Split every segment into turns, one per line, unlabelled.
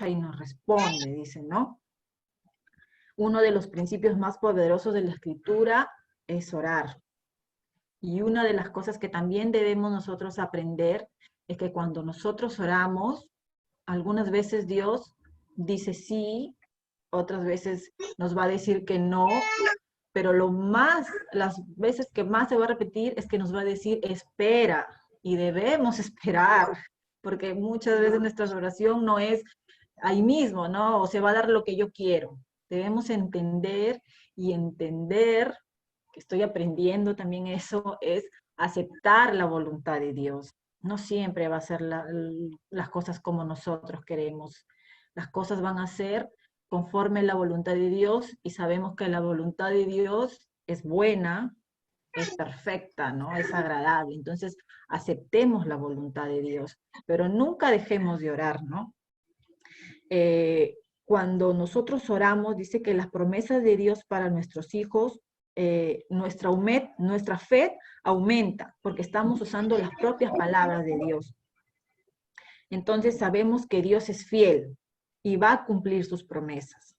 y nos responde, dice, ¿no? Uno de los principios más poderosos de la Escritura es orar. Y una de las cosas que también debemos nosotros aprender es que cuando nosotros oramos, algunas veces Dios dice sí, otras veces nos va a decir que no, pero las veces que más se va a repetir es que nos va a decir espera, y debemos esperar, porque muchas veces nuestra oración no es ahí mismo, ¿no? O se va a dar lo que yo quiero. Debemos entender y entender, que estoy aprendiendo también eso, es aceptar la voluntad de Dios. No siempre va a ser las cosas como nosotros queremos. Las cosas van a ser conforme la voluntad de Dios, y sabemos que la voluntad de Dios es buena, es perfecta, ¿no? Es agradable. Entonces, aceptemos la voluntad de Dios, pero nunca dejemos de orar, ¿no? Cuando nosotros oramos, dice que las promesas de Dios para nuestros hijos, nuestra fe aumenta, porque estamos usando las propias palabras de Dios. Entonces sabemos que Dios es fiel y va a cumplir sus promesas.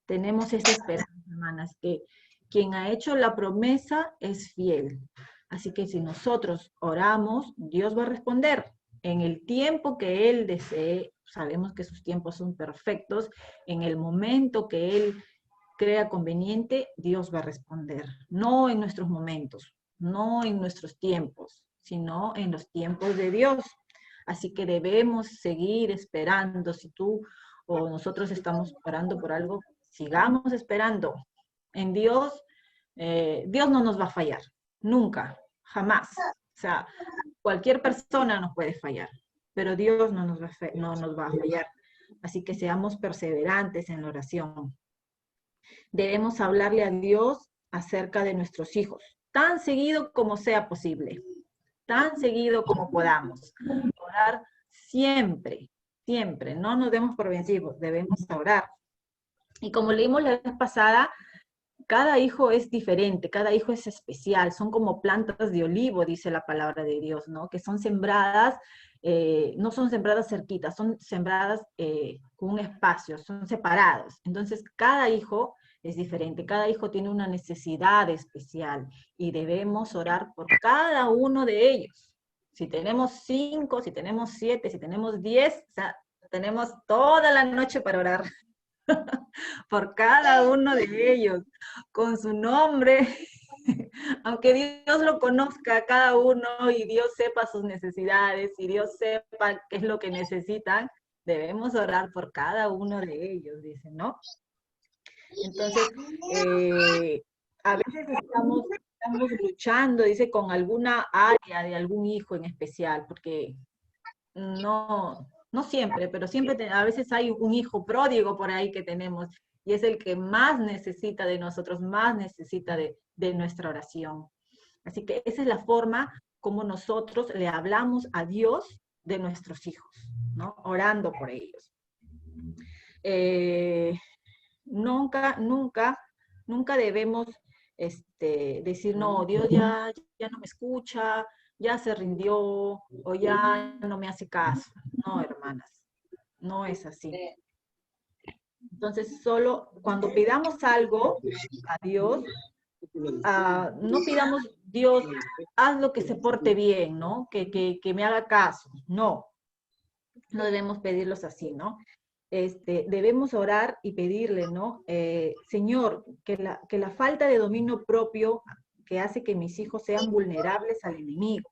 Tenemos esa esperanza, hermanas, que quien ha hecho la promesa es fiel. Así que si nosotros oramos, Dios va a responder en el tiempo que Él desee. Sabemos que sus tiempos son perfectos. En el momento que Él crea conveniente, Dios va a responder. No en nuestros momentos, no en nuestros tiempos, sino en los tiempos de Dios. Así que debemos seguir esperando. Si tú o nosotros estamos orando por algo, sigamos esperando. En Dios, Dios no nos va a fallar, nunca, jamás. O sea, cualquier persona nos puede fallar, pero Dios no nos va a fallar. Así que seamos perseverantes en la oración. Debemos hablarle a Dios acerca de nuestros hijos, tan seguido como sea posible, tan seguido como podamos. Orar siempre, siempre, no nos demos por vencidos, debemos orar. Y como leímos la vez pasada, cada hijo es diferente, cada hijo es especial, son como plantas de olivo, dice la palabra de Dios, ¿no? Que son sembradas, no son sembradas cerquitas, son sembradas con un espacio, son separados. Entonces, cada hijo es diferente, cada hijo tiene una necesidad especial y debemos orar por cada uno de ellos. Si tenemos 5, si tenemos 7, si tenemos 10, o sea, tenemos toda la noche para orar por cada uno de ellos, con su nombre, aunque Dios lo conozca a cada uno y Dios sepa sus necesidades y Dios sepa qué es lo que necesitan, debemos orar por cada uno de ellos, dice, ¿no? Entonces, a veces estamos luchando, dice, con alguna área de algún hijo en especial, porque no siempre, pero siempre a veces hay un hijo pródigo por ahí que tenemos y es el que más necesita de nosotros, más necesita de nuestra oración. Así que esa es la forma como nosotros le hablamos a Dios de nuestros hijos, ¿no? Orando por ellos. Nunca debemos decir, no, Dios ya no me escucha, ya se rindió o ya no me hace caso. No, hermanas, no es así. Entonces, solo cuando pidamos algo a Dios, no pidamos, Dios, haz lo que se porte bien, ¿no? Que me haga caso. No debemos pedirlos así, ¿no? Debemos orar y pedirle, ¿no? Señor, que la falta de dominio propio que hace que mis hijos sean vulnerables al enemigo.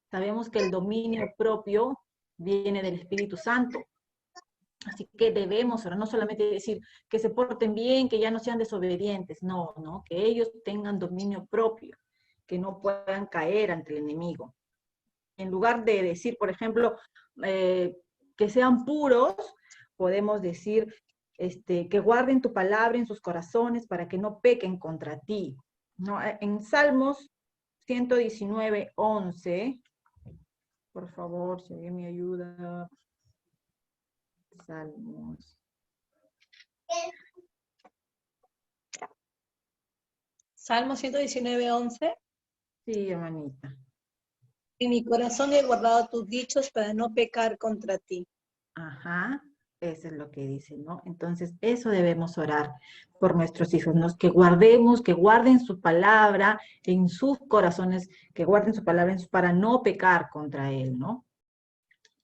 Sabemos que el dominio propio viene del Espíritu Santo. Así que debemos orar, no solamente decir que se porten bien, que ya no sean desobedientes, no, que ellos tengan dominio propio, que no puedan caer ante el enemigo. En lugar de decir, por ejemplo, que sean puros, podemos decir que guarden tu palabra en sus corazones para que no pequen contra ti. ¿No? En Salmos 119:11, por favor, si alguien me ayuda. Salmos.
Salmo 119:11.
Sí, hermanita.
En mi corazón he guardado tus dichos para no pecar contra ti.
Ajá. Eso es lo que dice, ¿no? Entonces, eso debemos orar por nuestros hijos, ¿no? Que guardemos, que guarden su palabra en sus corazones, que guarden su palabra para no pecar contra Él, ¿no?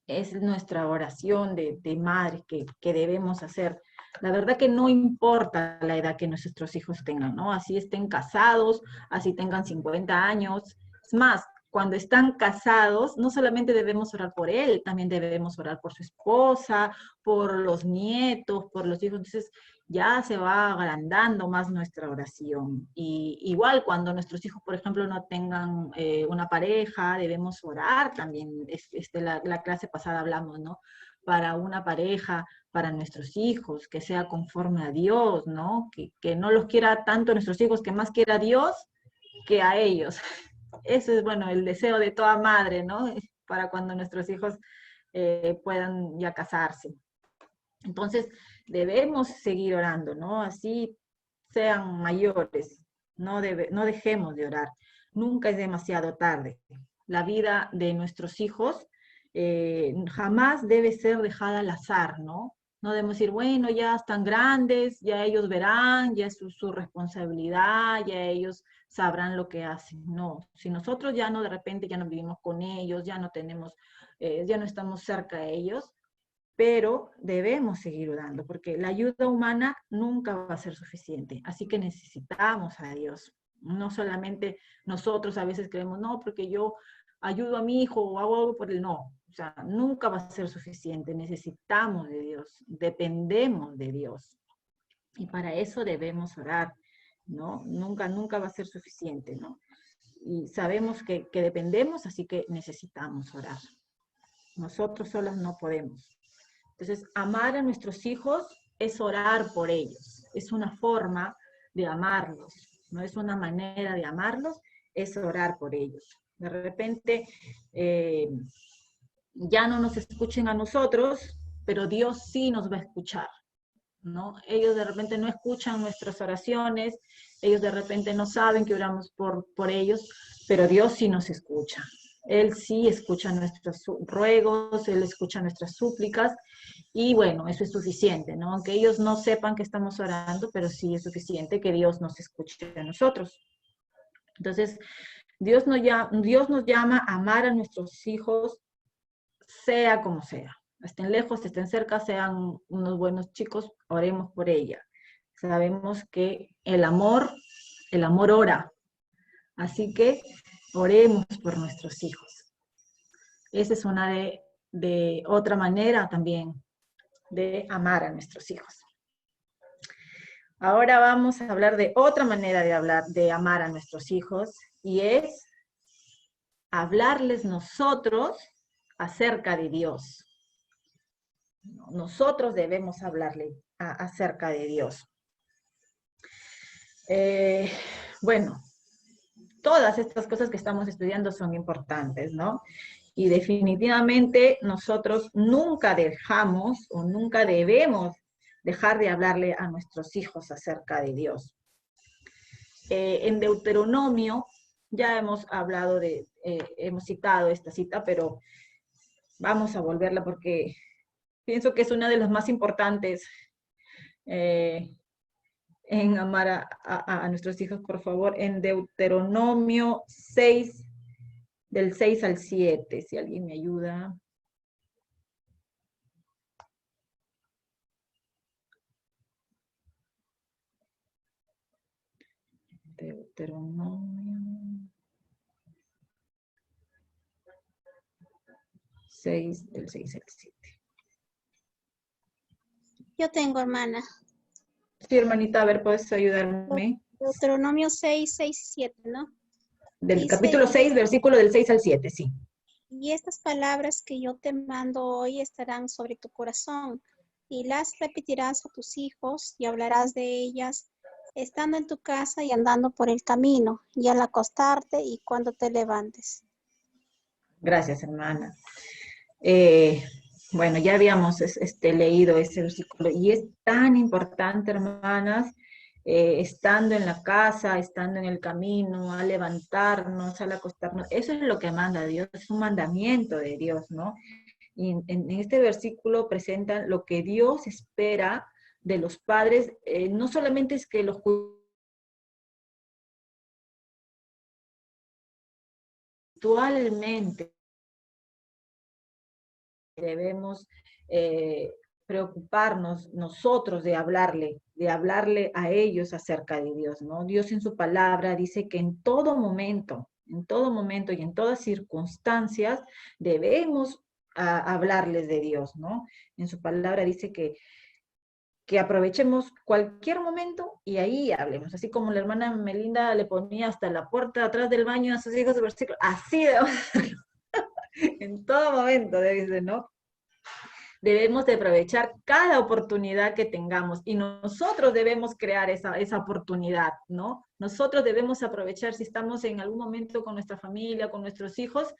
Es nuestra oración de madre que debemos hacer. La verdad que no importa la edad que nuestros hijos tengan, ¿no? Así estén casados, así tengan 50 años. Es más, cuando están casados, no solamente debemos orar por él, también debemos orar por su esposa, por los nietos, por los hijos. Entonces, ya se va agrandando más nuestra oración. Y igual cuando nuestros hijos, por ejemplo, no tengan una pareja, debemos orar también. La clase pasada hablamos, ¿no? Para una pareja, para nuestros hijos, que sea conforme a Dios, ¿no? Que no los quiera tanto nuestros hijos, que más quiera a Dios que a ellos. Eso es, bueno, el deseo de toda madre, ¿no? Para cuando nuestros hijos puedan ya casarse. Entonces, debemos seguir orando, ¿no? Así sean mayores, no dejemos de orar. Nunca es demasiado tarde. La vida de nuestros hijos jamás debe ser dejada al azar, ¿no? No debemos decir, bueno, ya están grandes, ya ellos verán, ya es su responsabilidad, ya ellos sabrán lo que hacen. No, si nosotros ya no, de repente ya no vivimos con ellos, ya no tenemos, ya no estamos cerca de ellos, pero debemos seguir orando, porque la ayuda humana nunca va a ser suficiente. Así que necesitamos a Dios. No solamente nosotros a veces creemos, no, porque yo ayudo a mi hijo o hago algo por él. No, o sea, nunca va a ser suficiente. Necesitamos de Dios, dependemos de Dios. Y para eso debemos orar, ¿no? Nunca va a ser suficiente, ¿no? Y sabemos que dependemos, así que necesitamos orar. Nosotros solos no podemos. Entonces, amar a nuestros hijos es orar por ellos. Es una forma de amarlos, no es una manera de amarlos, es orar por ellos. De repente, ya no nos escuchen a nosotros, pero Dios sí nos va a escuchar, ¿no? Ellos de repente no escuchan nuestras oraciones, ellos de repente no saben que oramos por ellos, pero Dios sí nos escucha. Él sí escucha nuestros ruegos, Él escucha nuestras súplicas, y bueno, eso es suficiente, ¿no? Aunque ellos no sepan que estamos orando, pero sí es suficiente que Dios nos escuche a nosotros. Entonces, Dios nos llama a amar a nuestros hijos, sea como sea. Estén lejos, estén cerca, sean unos buenos chicos, oremos por ella. Sabemos que el amor ora. Así que oremos por nuestros hijos. Esa es una de otra manera también de amar a nuestros hijos. Ahora vamos a hablar de otra manera de amar a nuestros hijos, y es hablarles nosotros acerca de Dios. Nosotros debemos hablarle acerca de Dios. Bueno, todas estas cosas que estamos estudiando son importantes, ¿no? Y definitivamente nosotros nunca dejamos o nunca debemos dejar de hablarle a nuestros hijos acerca de Dios. En Deuteronomio ya hemos hablado hemos citado esta cita, pero vamos a volverla porque pienso que es una de las más importantes en amar a nuestros hijos. Por favor, en Deuteronomio 6, del 6 al 7, si alguien me ayuda. Deuteronomio 6, del 6 al 7.
Yo tengo, hermana.
Sí, hermanita, a ver, ¿puedes ayudarme?
Deuteronomio 6, 6 y 7, ¿no?
Del
Dice,
capítulo 6, versículo del 6 al 7, sí.
y estas palabras que yo te mando hoy estarán sobre tu corazón, y las repetirás a tus hijos, y hablarás de ellas, estando en tu casa y andando por el camino, y al acostarte y cuando te levantes.
Gracias, hermana. Bueno, ya habíamos leído ese versículo, y es tan importante, hermanas, estando en la casa, estando en el camino, al levantarnos, al acostarnos. Eso es lo que manda Dios, es un mandamiento de Dios, ¿no? Y en este versículo presentan lo que Dios espera de los padres. No solamente es que los actualmente debemos preocuparnos nosotros de hablarle a ellos acerca de Dios, ¿no? Dios en su palabra dice que en todo momento y en todas circunstancias debemos hablarles de Dios, ¿no? En su palabra dice que aprovechemos cualquier momento y ahí hablemos. Así como la hermana Melinda le ponía hasta la puerta de atrás del baño a sus hijos el versículo, así debemos en todo momento, dice, ¿no? Debemos de aprovechar cada oportunidad que tengamos y nosotros debemos crear esa oportunidad, ¿no? Nosotros debemos aprovechar si estamos en algún momento con nuestra familia, con nuestros hijos,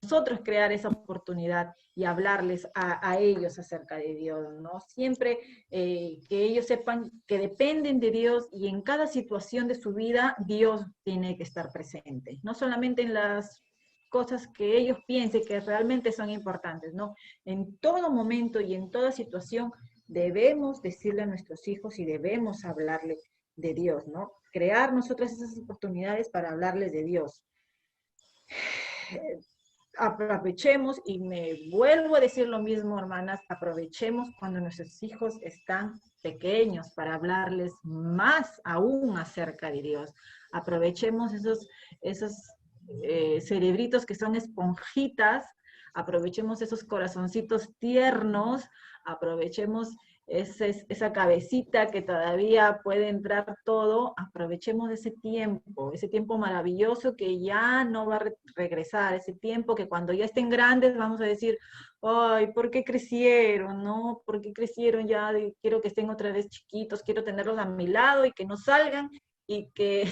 nosotros crear esa oportunidad y hablarles a ellos acerca de Dios, ¿no? Siempre que ellos sepan que dependen de Dios y en cada situación de su vida Dios tiene que estar presente, no solamente en las cosas que ellos piensen que realmente son importantes, ¿no? En todo momento y en toda situación debemos decirle a nuestros hijos y debemos hablarle de Dios, ¿no? Crear nosotras esas oportunidades para hablarles de Dios. Aprovechemos, y me vuelvo a decir lo mismo, hermanas, aprovechemos cuando nuestros hijos están pequeños para hablarles más aún acerca de Dios. Aprovechemos esos cerebritos que son esponjitas, aprovechemos esos corazoncitos tiernos, aprovechemos esa cabecita que todavía puede entrar todo, aprovechemos ese tiempo maravilloso que ya no va a regresar, ese tiempo que cuando ya estén grandes vamos a decir, ay, ¿por qué crecieron? ¿No? ¿Por qué crecieron ya? Quiero que estén otra vez chiquitos, quiero tenerlos a mi lado y que no salgan y que,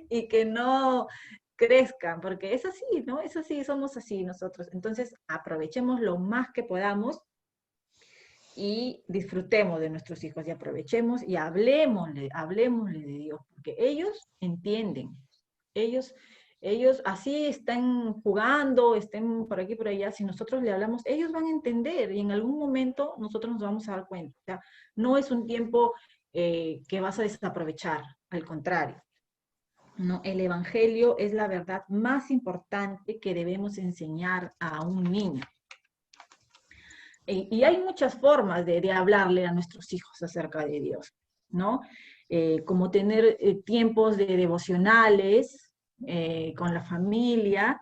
y que no crezcan, porque es así, ¿no? Es así, somos así nosotros. Entonces, aprovechemos lo más que podamos y disfrutemos de nuestros hijos y aprovechemos y hablemosle de Dios, porque ellos entienden, ellos así estén jugando, estén por aquí, por allá, si nosotros le hablamos, ellos van a entender y en algún momento nosotros nos vamos a dar cuenta. O sea, no es un tiempo que vas a desaprovechar, al contrario. No, el evangelio es la verdad más importante que debemos enseñar a un niño. Y hay muchas formas de hablarle a nuestros hijos acerca de Dios, ¿no? Como tener tiempos de devocionales con la familia,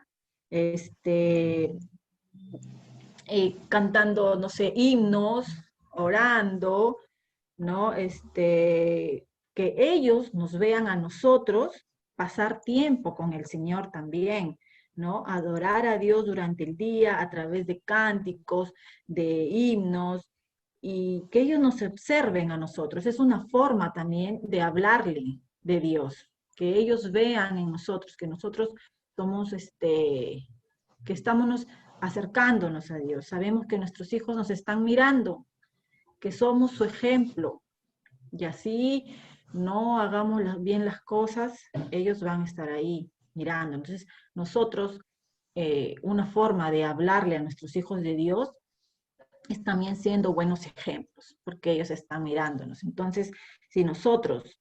cantando, no sé, himnos, orando, ¿no? Que ellos nos vean a nosotros pasar tiempo con el Señor también, ¿no? Adorar a Dios durante el día a través de cánticos, de himnos, y que ellos nos observen a nosotros. Es una forma también de hablarle de Dios, que ellos vean en nosotros, que nosotros somos, que estamos acercándonos a Dios. Sabemos que nuestros hijos nos están mirando, que somos su ejemplo, y así no hagamos bien las cosas, ellos van a estar ahí mirando. Entonces, nosotros, una forma de hablarle a nuestros hijos de Dios es también siendo buenos ejemplos, porque ellos están mirándonos. Entonces, si nosotros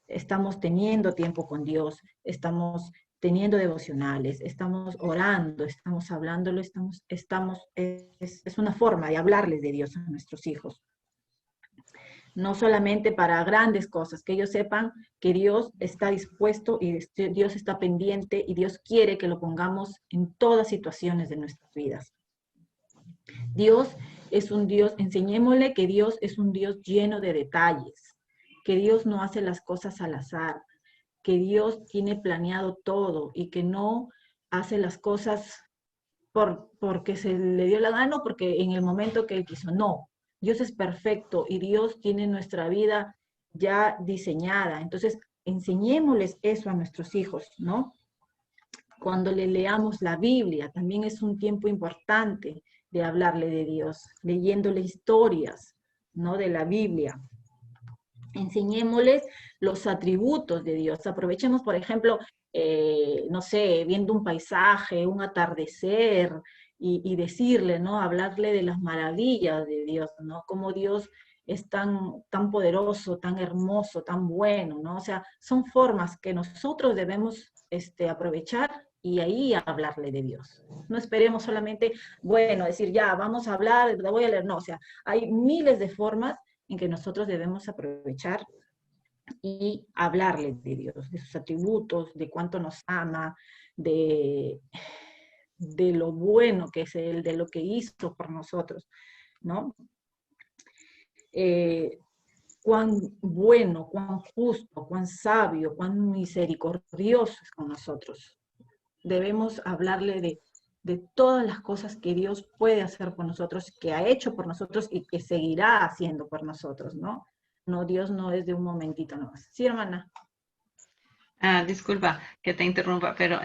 estamos teniendo tiempo con Dios, estamos teniendo devocionales, estamos orando, estamos hablándolo, es una forma de hablarles de Dios a nuestros hijos. No solamente para grandes cosas, que ellos sepan que Dios está dispuesto y Dios está pendiente y Dios quiere que lo pongamos en todas situaciones de nuestras vidas. Dios es un Dios, enseñémosle que Dios es un Dios lleno de detalles, que Dios no hace las cosas al azar, que Dios tiene planeado todo y que no hace las cosas porque se le dio la gana o porque en el momento que Él quiso. No, Dios es perfecto y Dios tiene nuestra vida ya diseñada. Entonces, enseñémosles eso a nuestros hijos, ¿no? Cuando le leamos la Biblia, también es un tiempo importante de hablarle de Dios, leyéndole historias, ¿no? De la Biblia. Enseñémosles los atributos de Dios. Aprovechemos, por ejemplo, no sé, viendo un paisaje, un atardecer, y decirle, ¿no? Hablarle de las maravillas de Dios, ¿no? Cómo Dios es tan poderoso, tan hermoso, tan bueno, ¿no? O sea, son formas que nosotros debemos aprovechar y ahí hablarle de Dios. No esperemos solamente, bueno, decir, ya, vamos a hablar, la voy a leer. No, o sea, hay miles de formas en que nosotros debemos aprovechar y hablarle de Dios, de sus atributos, de cuánto nos ama, de, de lo bueno que es Él, de lo que hizo por nosotros, ¿no? Cuán bueno, cuán justo, cuán sabio, cuán misericordioso es con nosotros. Debemos hablarle de todas las cosas que Dios puede hacer por nosotros, que ha hecho por nosotros y que seguirá haciendo por nosotros, ¿no? No, Dios no es de un momentito nomás. Sí, hermana.
Ah, disculpa que te interrumpa, pero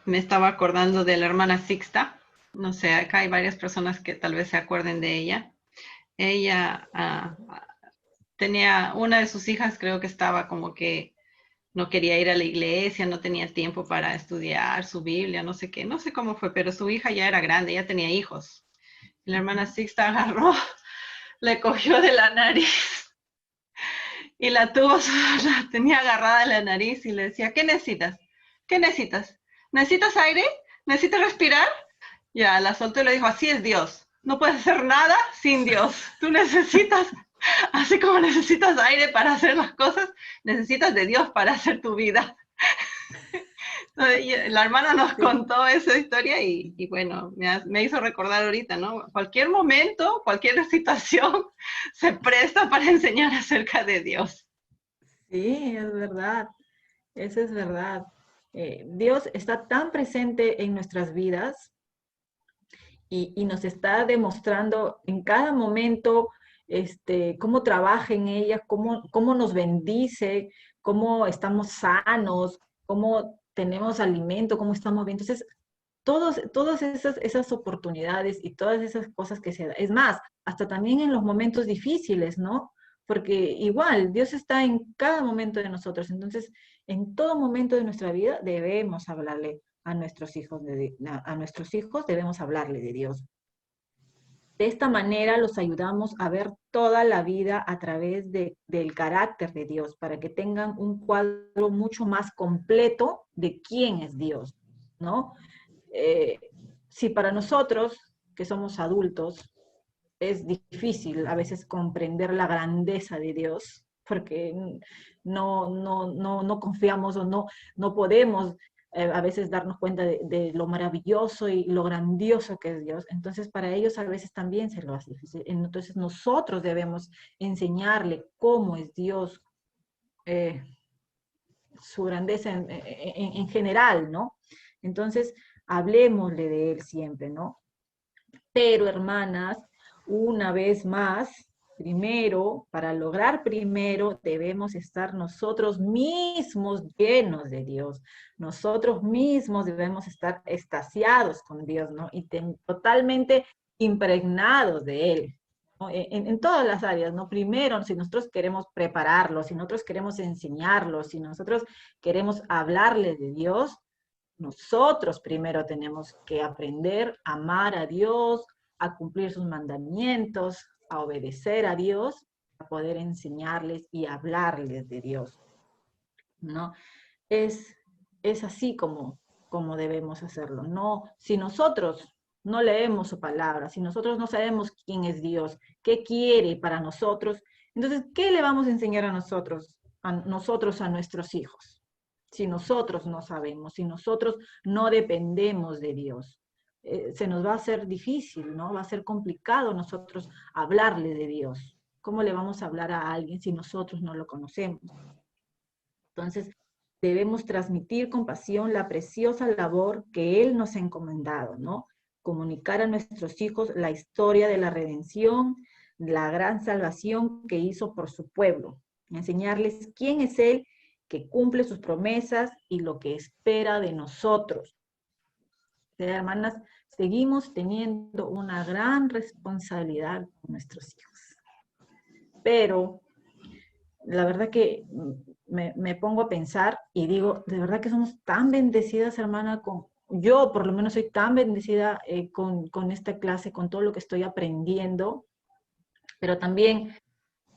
me estaba acordando de la hermana Sixta. No sé, acá hay varias personas que tal vez se acuerden de ella. Ella tenía una de sus hijas, creo que estaba como que no quería ir a la iglesia, no tenía tiempo para estudiar su Biblia, no sé qué, no sé cómo fue, pero su hija ya era grande, ya tenía hijos. Y la hermana Sixta agarró, le cogió de la nariz y la tuvo, la tenía agarrada de la nariz y le decía, ¿qué necesitas? ¿Qué necesitas? ¿Necesitas aire? ¿Necesitas respirar? Ya, la soltó y le dijo, así es Dios. No puedes hacer nada sin Dios. Tú necesitas, así como necesitas aire para hacer las cosas, necesitas de Dios para hacer tu vida. La hermana nos
Sí.
contó esa historia y bueno, me hizo recordar ahorita, ¿no? Cualquier momento, cualquier situación se presta para enseñar acerca de Dios.
Sí, es verdad, eso es verdad. Dios está tan presente en nuestras vidas y nos está demostrando en cada momento cómo trabaja en ellas, cómo nos bendice, cómo estamos sanos, cómo tenemos alimento, cómo estamos bien. Entonces, todas esas oportunidades y todas esas cosas que se dan. Es más, hasta también en los momentos difíciles, ¿no? Porque igual, Dios está en cada momento de nosotros. Entonces, en todo momento de nuestra vida debemos hablarle a nuestros hijos, a nuestros hijos debemos hablarle de Dios. De esta manera los ayudamos a ver toda la vida a través del carácter de Dios, para que tengan un cuadro mucho más completo de quién es Dios, ¿no? Si para nosotros, que somos adultos, es difícil a veces comprender la grandeza de Dios, porque no confiamos o no podemos a veces darnos cuenta de lo maravilloso y lo grandioso que es Dios. Entonces, para ellos a veces también se lo hace difícil. Entonces, nosotros debemos enseñarle cómo es Dios, eh, su grandeza en general, ¿no? Entonces, hablemosle de Él siempre, ¿no? Pero, hermanas, una vez más, primero, para lograr primero, debemos estar nosotros mismos llenos de Dios. Nosotros mismos debemos estar extasiados con Dios, ¿no? Y totalmente impregnados de Él, ¿no? En todas las áreas, ¿no? Primero, si nosotros queremos prepararlo, si nosotros queremos enseñarlo, si nosotros queremos hablarle de Dios, nosotros primero tenemos que aprender a amar a Dios, a cumplir sus mandamientos, a obedecer a Dios, a poder enseñarles y hablarles de Dios, ¿no? Es, es así como debemos hacerlo. No, si nosotros no leemos su palabra, si nosotros no sabemos quién es Dios, qué quiere para nosotros, entonces, ¿qué le vamos a enseñar a nosotros, a nuestros hijos? Si nosotros no sabemos, si nosotros no dependemos de Dios. Se nos va a hacer difícil, ¿no? Va a ser complicado nosotros hablarle de Dios. ¿Cómo le vamos a hablar a alguien si nosotros no lo conocemos? Entonces, debemos transmitir con pasión la preciosa labor que Él nos ha encomendado, ¿no? Comunicar a nuestros hijos la historia de la redención, la gran salvación que hizo por su pueblo. Enseñarles quién es Él, que cumple sus promesas y lo que espera de nosotros. Hermanas, seguimos teniendo una gran responsabilidad con nuestros hijos. Pero la verdad que me pongo a pensar y digo, de verdad que somos tan bendecidas, hermana, yo por lo menos soy tan bendecida con esta clase, con todo lo que estoy aprendiendo, pero también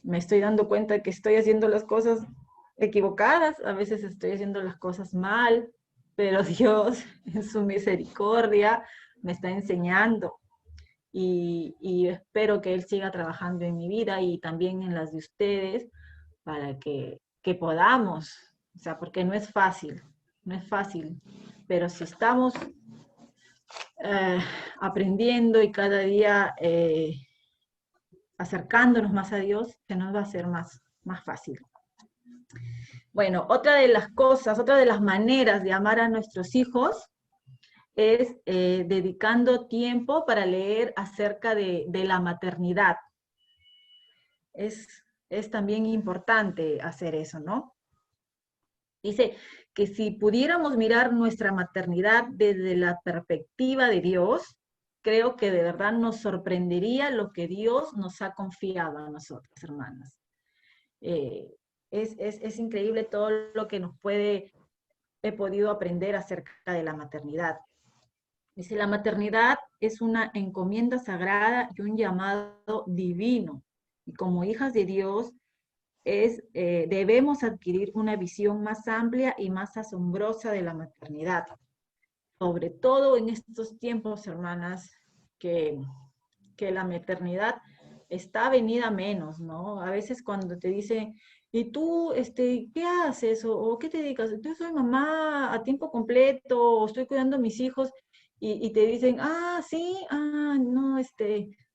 me estoy dando cuenta de que estoy haciendo las cosas equivocadas, a veces estoy haciendo las cosas mal, pero Dios en su misericordia me está enseñando y espero que Él siga trabajando en mi vida y también en las de ustedes para que podamos, o sea, porque no es fácil, no es fácil, pero si estamos aprendiendo y cada día acercándonos más a Dios, se nos va a hacer más fácil. Bueno, otra de las cosas, otra de las maneras de amar a nuestros hijos es dedicando tiempo para leer acerca de la maternidad. Es también importante hacer eso, ¿no? Dice que si pudiéramos mirar nuestra maternidad desde la perspectiva de Dios, creo que de verdad nos sorprendería lo que Dios nos ha confiado a nosotras, hermanas. Es increíble todo lo que he podido aprender acerca de la maternidad. Dice, la maternidad es una encomienda sagrada y un llamado divino. Y como hijas de Dios, debemos adquirir una visión más amplia y más asombrosa de la maternidad. Sobre todo en estos tiempos, hermanas, que la maternidad está venida menos, ¿no? A veces cuando te dicen, ¿y tú, qué haces? ¿O qué te dedicas? Yo soy mamá a tiempo completo, o estoy cuidando a mis hijos, y te dicen, sí, no,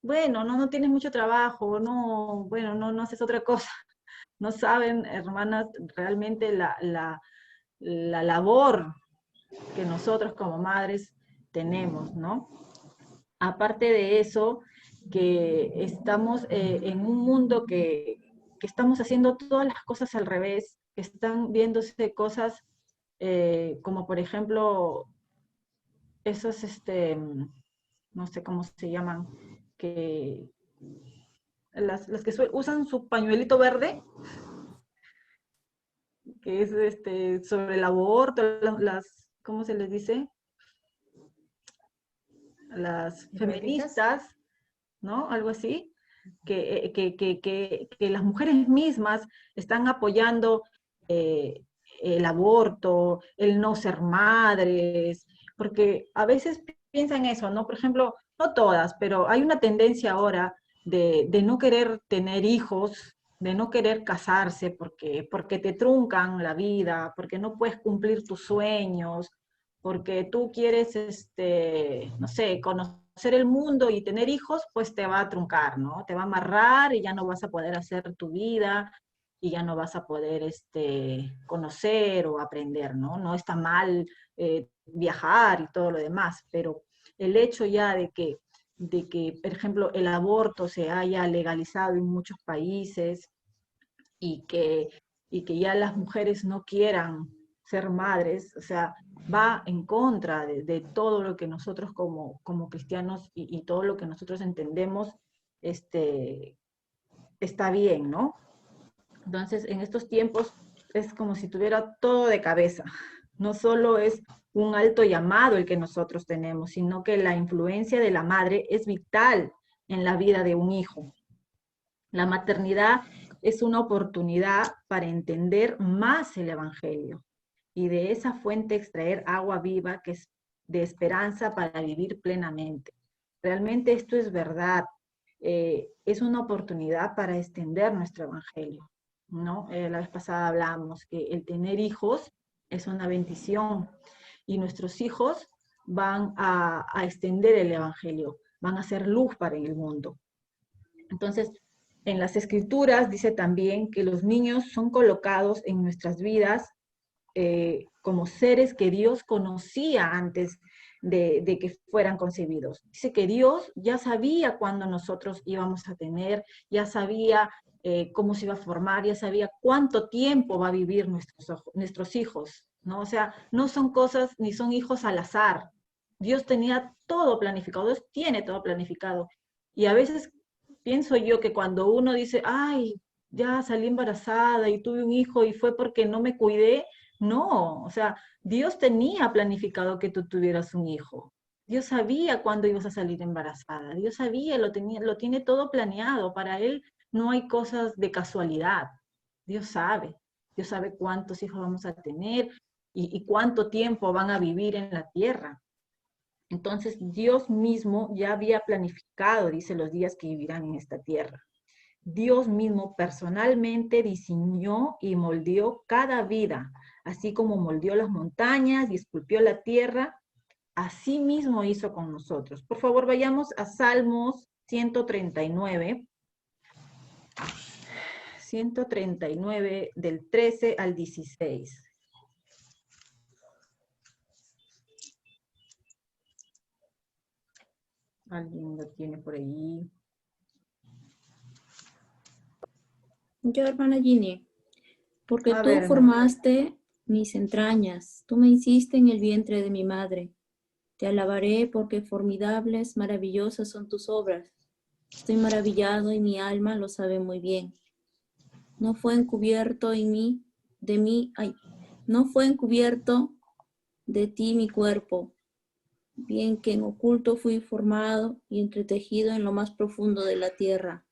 bueno, no tienes mucho trabajo, no, bueno, no haces otra cosa. No saben, hermanas, realmente la labor que nosotros como madres tenemos, ¿no? Aparte de eso, que estamos en un mundo que estamos haciendo todas las cosas al revés, que están viéndose cosas como por ejemplo esos, no sé cómo se llaman, que las que usan su pañuelito verde, que es sobre el aborto, ¿cómo se les dice? Las feministas, ¿no? Algo así, que las mujeres mismas están apoyando el aborto, el no ser madres, porque a veces piensan eso, ¿no? Por ejemplo, no todas, pero hay una tendencia ahora de no querer tener hijos, de no querer casarse porque te truncan la vida, porque no puedes cumplir tus sueños, porque tú quieres, no sé, conocer el mundo y tener hijos, pues te va a truncar, ¿no? Te va a amarrar y ya no vas a poder hacer tu vida y ya no vas a poder conocer o aprender, ¿no? No está mal viajar y todo lo demás, pero el hecho ya de que, por ejemplo, el aborto se haya legalizado en muchos países y que ya las mujeres no quieran ser madres, o sea, va en contra de todo lo que nosotros como cristianos y todo lo que nosotros entendemos está bien, ¿no? Entonces, en estos tiempos es como si tuviera todo de cabeza. No solo es un alto llamado el que nosotros tenemos, sino que la influencia de la madre es vital en la vida de un hijo. La maternidad es una oportunidad para entender más el Evangelio y de esa fuente extraer agua viva que es de esperanza para vivir plenamente. Realmente esto es verdad. Es una oportunidad para extender nuestro Evangelio, ¿no? La vez pasada hablamos que el tener hijos es una bendición y nuestros hijos van a extender el Evangelio, van a ser luz para el mundo. Entonces, en las Escrituras dice también que los niños son colocados en nuestras vidas como seres que Dios conocía antes de que fueran concebidos. Dice que Dios ya sabía cuándo nosotros íbamos a tener, ya sabía cómo se iba a formar, ya sabía cuánto tiempo va a vivir nuestros hijos, ¿no? O sea, no son cosas ni son hijos al azar. Dios tenía todo planificado, Dios tiene todo planificado. Y a veces pienso yo que cuando uno dice, ay, ya salí embarazada y tuve un hijo y fue porque no me cuidé, No, o sea, Dios tenía planificado que tú tuvieras un hijo. Dios sabía cuándo ibas a salir embarazada. Dios sabía, lo tiene todo planeado. Para Él no hay cosas de casualidad. Dios sabe. Dios sabe cuántos hijos vamos a tener y cuánto tiempo van a vivir en la tierra. Entonces, Dios mismo ya había planificado, dice, los días que vivirán en esta tierra. Dios mismo personalmente diseñó y moldeó cada vida, así como moldeó las montañas y esculpió la tierra, así mismo hizo con nosotros. Por favor, vayamos a Salmos 139. 139 del 13 al 16. ¿Alguien lo tiene por ahí?
Yo, hermana Ginny, porque
A
tú
ver, hermano.
formaste mis entrañas, tú me hiciste en el vientre de mi madre. Te alabaré porque formidables, maravillosas son tus obras. Estoy maravillado y mi alma lo sabe muy bien. No fue encubierto no fue encubierto de ti mi cuerpo, bien que en oculto fui formado y entretejido en lo más profundo de la tierra.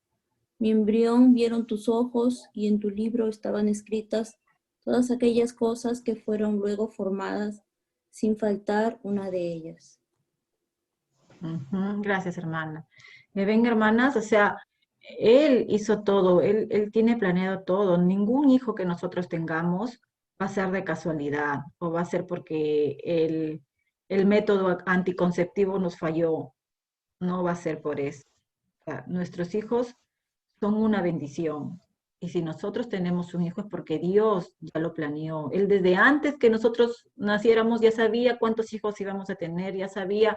Mi embrión vieron tus ojos y en tu libro estaban escritas todas aquellas cosas que fueron luego formadas, sin faltar una de ellas.
Gracias, hermana. ¿Me ven, hermanas? O sea, Él hizo todo, él tiene planeado todo. Ningún hijo que nosotros tengamos va a ser de casualidad o va a ser porque el método anticonceptivo nos falló. No va a ser por eso. O sea, nuestros hijos son una bendición. Y si nosotros tenemos un hijo es porque Dios ya lo planeó. Él desde antes que nosotros naciéramos ya sabía cuántos hijos íbamos a tener, ya sabía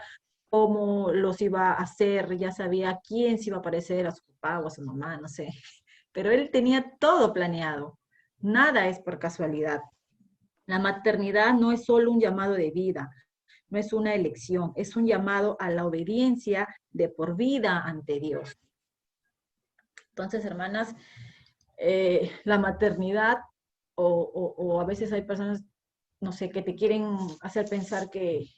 cómo los iba a hacer, ya sabía a quién se iba a parecer, a su papá o a su mamá, no sé. Pero él tenía todo planeado. Nada es por casualidad. La maternidad no es solo un llamado de vida, no es una elección, es un llamado a la obediencia de por vida ante Dios. Entonces, hermanas, la maternidad o a veces hay personas, no sé, que te quieren hacer pensar que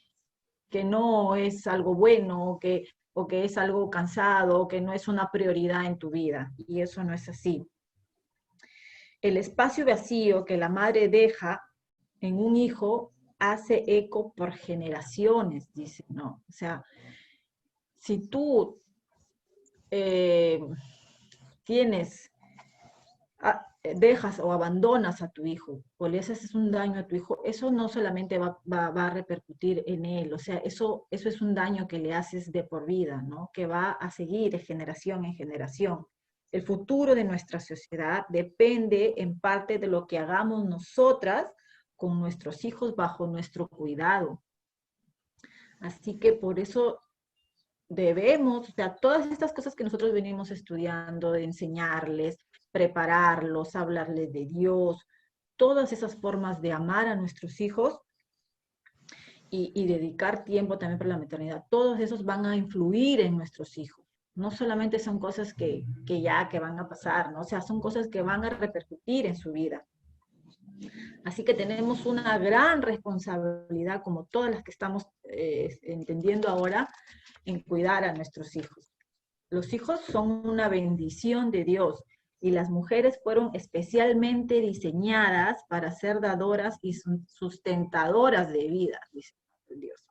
no es algo bueno o que es algo cansado o que no es una prioridad en tu vida. Y eso no es así. El espacio vacío que la madre deja en un hijo hace eco por generaciones, dice, ¿no? O sea, si tú tienes dejas o abandonas a tu hijo o le haces un daño a tu hijo, eso no solamente va a repercutir en él, o sea, eso es un daño que le haces de por vida, ¿no? Que va a seguir de generación en generación. El futuro de nuestra sociedad depende en parte de lo que hagamos nosotras con nuestros hijos bajo nuestro cuidado. Así que por eso debemos, o sea, todas estas cosas que nosotros venimos estudiando, de enseñarles, prepararlos, hablarles de Dios, todas esas formas de amar a nuestros hijos y dedicar tiempo también para la maternidad, todos esos van a influir en nuestros hijos. No solamente son cosas que van a pasar, ¿no? O sea, son cosas que van a repercutir en su vida. Así que tenemos una gran responsabilidad, como todas las que estamos entendiendo ahora, en cuidar a nuestros hijos. Los hijos son una bendición de Dios y las mujeres fueron especialmente diseñadas para ser dadoras y sustentadoras de vida, dice Dios.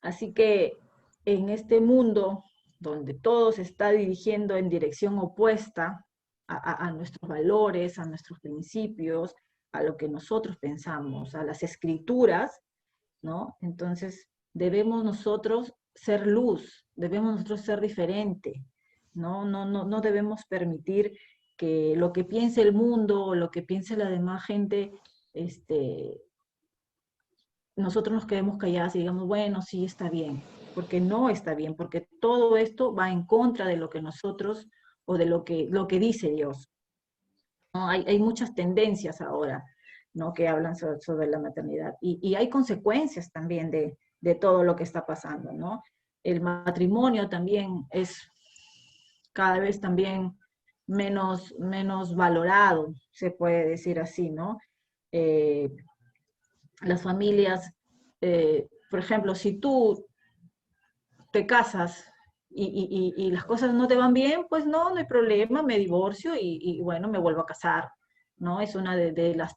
Así que en este mundo donde todo se está dirigiendo en dirección opuesta a nuestros valores, a nuestros principios, a lo que nosotros pensamos, a las escrituras, ¿no? Entonces debemos nosotros ser luz, debemos nosotros ser diferente, no debemos permitir que lo que piense el mundo o lo que piense la demás gente, nosotros nos quedemos calladas y digamos, bueno, sí está bien, porque no está bien, porque todo esto va en contra de lo que nosotros o de lo que dice Dios. ¿No? Hay muchas tendencias ahora, ¿no? Que hablan sobre la maternidad y hay consecuencias también de todo lo que está pasando, ¿no? El matrimonio también es cada vez también menos valorado, se puede decir así, ¿no? las familias, por ejemplo, si tú te casas y las cosas no te van bien, pues no hay problema, me divorcio y bueno, me vuelvo a casar, ¿no? Es una de las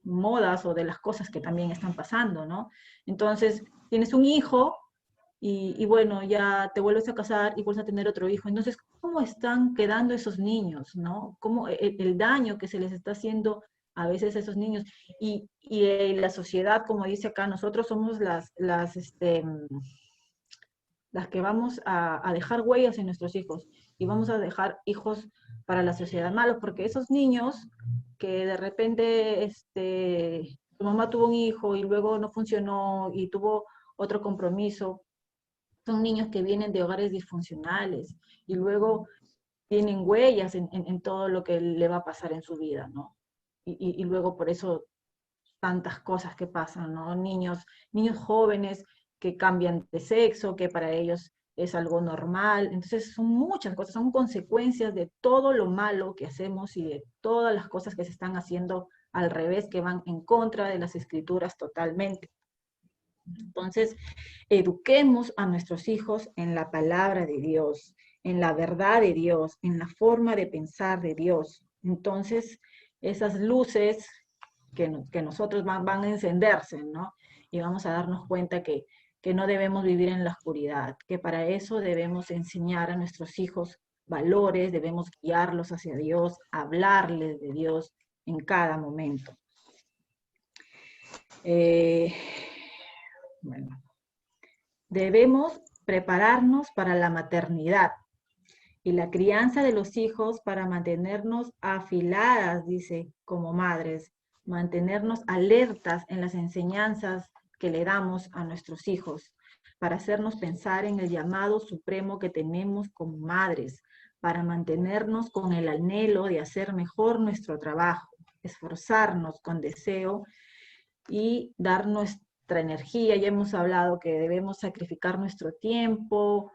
modas o de las cosas que también están pasando, ¿no? Entonces, tienes un hijo y bueno, ya te vuelves a casar y vuelves a tener otro hijo. Entonces, ¿cómo están quedando esos niños, no? ¿Cómo el daño que se les está haciendo a veces a esos niños? Y la sociedad, como dice acá, nosotros somos las que vamos a dejar huellas en nuestros hijos y vamos a dejar hijos para la sociedad malos, porque esos niños que de repente tu mamá tuvo un hijo y luego no funcionó y tuvo otro compromiso, son niños que vienen de hogares disfuncionales y luego tienen huellas en todo lo que le va a pasar en su vida, ¿no? Y luego por eso tantas cosas que pasan, ¿no? Niños jóvenes que cambian de sexo, que para ellos es algo normal. Entonces son muchas cosas, son consecuencias de todo lo malo que hacemos y de todas las cosas que se están haciendo al revés, que van en contra de las escrituras totalmente. Entonces, eduquemos a nuestros hijos en la palabra de Dios, en la verdad de Dios, en la forma de pensar de Dios. Entonces, esas luces que nosotros van a encenderse, ¿no? Y vamos a darnos cuenta que no debemos vivir en la oscuridad, que para eso debemos enseñar a nuestros hijos valores, debemos guiarlos hacia Dios, hablarles de Dios en cada momento. Bueno, debemos prepararnos para la maternidad y la crianza de los hijos para mantenernos afiladas, dice, como madres, mantenernos alertas en las enseñanzas que le damos a nuestros hijos, para hacernos pensar en el llamado supremo que tenemos como madres, para mantenernos con el anhelo de hacer mejor nuestro trabajo, esforzarnos con deseo y dar nuestra energía. Ya hemos hablado que debemos sacrificar nuestro tiempo,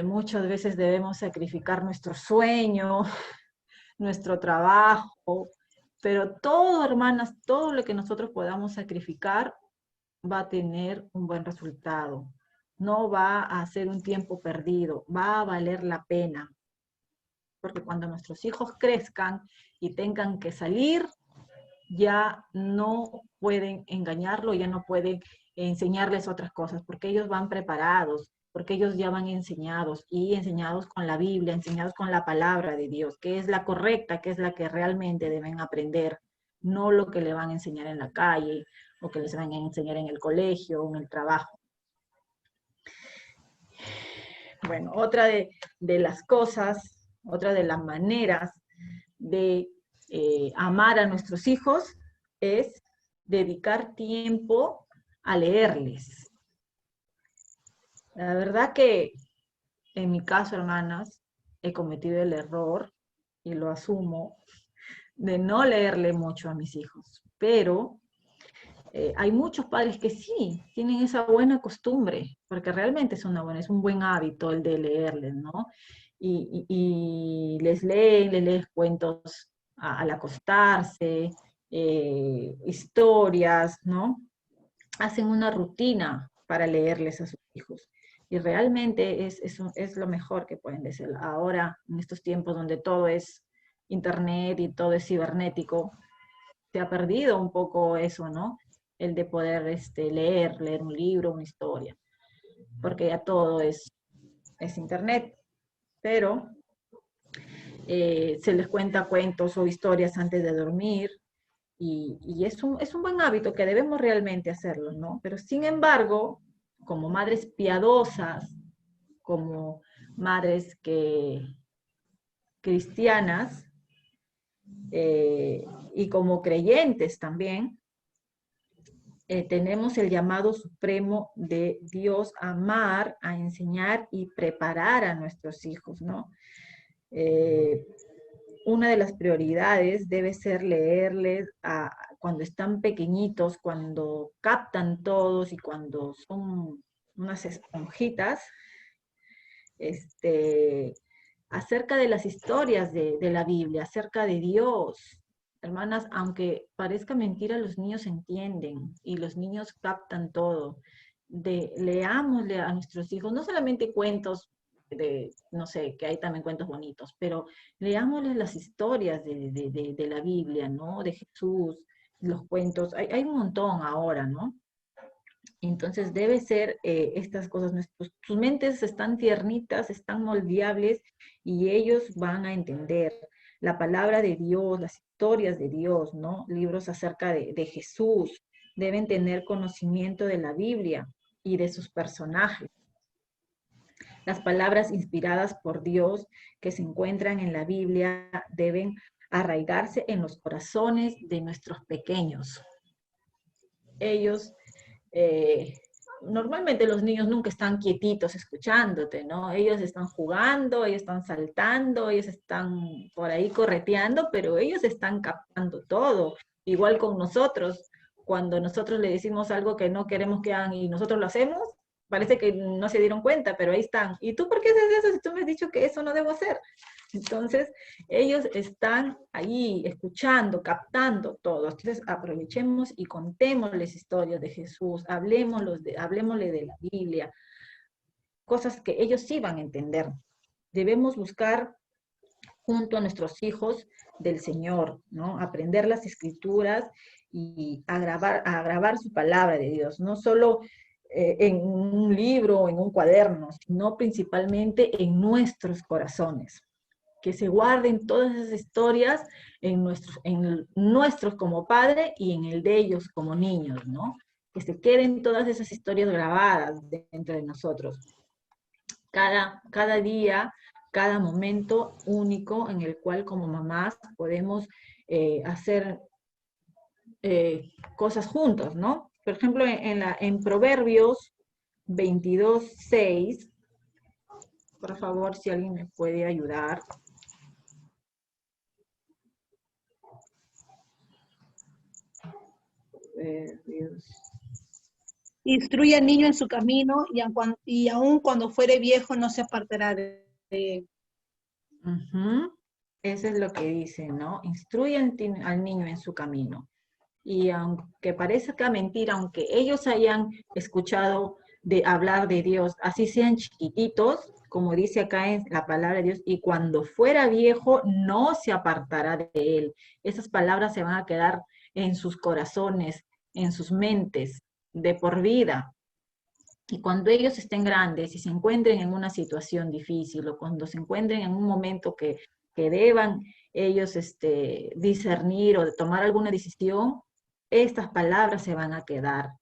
muchas veces debemos sacrificar nuestro sueño, nuestro trabajo, pero todo, hermanas, todo lo que nosotros podamos sacrificar va a tener un buen resultado. No va a ser un tiempo perdido, va a valer la pena. Porque cuando nuestros hijos crezcan y tengan que salir, ya no pueden engañarlo, ya no pueden enseñarles otras cosas, porque ellos van preparados, porque ellos ya van enseñados, y enseñados con la Biblia, enseñados con la palabra de Dios, que es la correcta, que es la que realmente deben aprender, no lo que le van a enseñar en la calle, o que les van a enseñar en el colegio, o en el trabajo. Bueno, otra de las cosas, otra de las maneras de amar a nuestros hijos es dedicar tiempo a leerles. La verdad que en mi caso, hermanas, he cometido el error, y lo asumo, de no leerle mucho a mis hijos, pero hay muchos padres que sí, tienen esa buena costumbre, porque realmente es un buen hábito el de leerles, ¿no? Y les lees cuentos al acostarse, historias, ¿no? Hacen una rutina para leerles a sus hijos. Y realmente es lo mejor que pueden decir. Ahora, en estos tiempos donde todo es internet y todo es cibernético, se ha perdido un poco eso, ¿no? El de poder leer un libro, una historia, porque ya todo es internet. Pero se les cuenta cuentos o historias antes de dormir, y es un buen hábito que debemos realmente hacerlo, ¿no? Pero sin embargo, como madres piadosas, como madres cristianas, y como creyentes también, tenemos el llamado supremo de Dios a amar, a enseñar y preparar a nuestros hijos, ¿no? Una de las prioridades debe ser leerles cuando están pequeñitos, cuando captan todos y cuando son unas esponjitas, acerca de las historias de la Biblia, acerca de Dios, Hermanas, aunque parezca mentira, los niños entienden y los niños captan todo. Leámosle a nuestros hijos, no solamente cuentos no sé, que hay también cuentos bonitos, pero leámosles las historias de la Biblia, ¿no? De Jesús, los cuentos, hay un montón ahora, ¿no? Entonces debe ser estas cosas, sus mentes están tiernitas, están moldeables y ellos van a entender la palabra de Dios, las historias de Dios, ¿no? Libros acerca de Jesús, deben tener conocimiento de la Biblia y de sus personajes. Las palabras inspiradas por Dios que se encuentran en la Biblia deben arraigarse en los corazones de nuestros pequeños. Ellos, normalmente los niños nunca están quietitos escuchándote, ¿no? Ellos están jugando, ellos están saltando, ellos están por ahí correteando, pero ellos están captando todo. Igual con nosotros, cuando nosotros le decimos algo que no queremos que hagan y nosotros lo hacemos, parece que no se dieron cuenta, pero ahí están. ¿Y tú por qué haces eso si tú me has dicho que eso no debo hacer? Entonces, ellos están ahí escuchando, captando todo. Entonces, aprovechemos y contémosles historias de Jesús, hablemosle de la Biblia, cosas que ellos sí van a entender. Debemos buscar junto a nuestros hijos del Señor, ¿no? Aprender las Escrituras y a grabar su palabra de Dios, no solo en un libro o en un cuaderno, sino principalmente en nuestros corazones. Que se guarden todas esas historias en nuestros como padre y en el de ellos como niños, ¿no? Que se queden todas esas historias grabadas dentro de nosotros. Cada día, cada momento único en el cual como mamás podemos hacer cosas juntos, ¿no? Por ejemplo, en Proverbios 22:6, por favor, si alguien me puede ayudar.
Instruye al niño en su camino y aun cuando fuere viejo no se apartará de él.
Eso es lo que dice, ¿no? Instruye al niño en su camino. Y aunque parezca mentira, aunque ellos hayan escuchado hablar de Dios, así sean chiquititos, como dice acá en la palabra de Dios, y cuando fuera viejo no se apartará de él. Esas palabras se van a quedar en sus corazones, en sus mentes, de por vida. Y cuando ellos estén grandes y se encuentren en una situación difícil o cuando se encuentren en un momento que deban ellos discernir o tomar alguna decisión, estas palabras se van a quedar,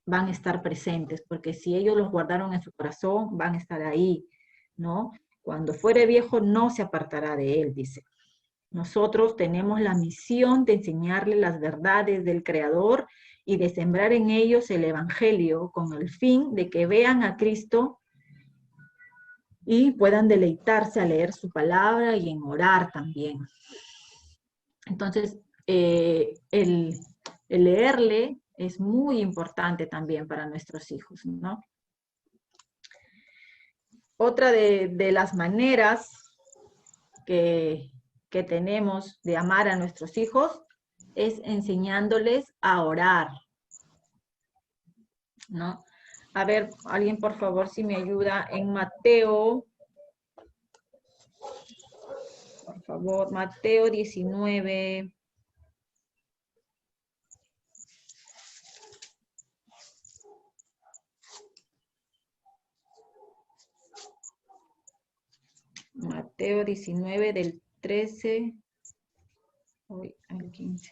van a estar presentes, porque si ellos los guardaron en su corazón, van a estar ahí, ¿no? Cuando fuere viejo no se apartará de él, dice. Nosotros tenemos la misión de enseñarle las verdades del Creador y de sembrar en ellos el Evangelio con el fin de que vean a Cristo y puedan deleitarse a leer su palabra y en orar también. Entonces, el leerle es muy importante también para nuestros hijos, ¿no? Otra de las maneras que tenemos de amar a nuestros hijos es enseñándoles a orar, ¿no? A ver, alguien por favor si me ayuda en Mateo, por favor, Mateo 19. Mateo 19 del 13 al 15.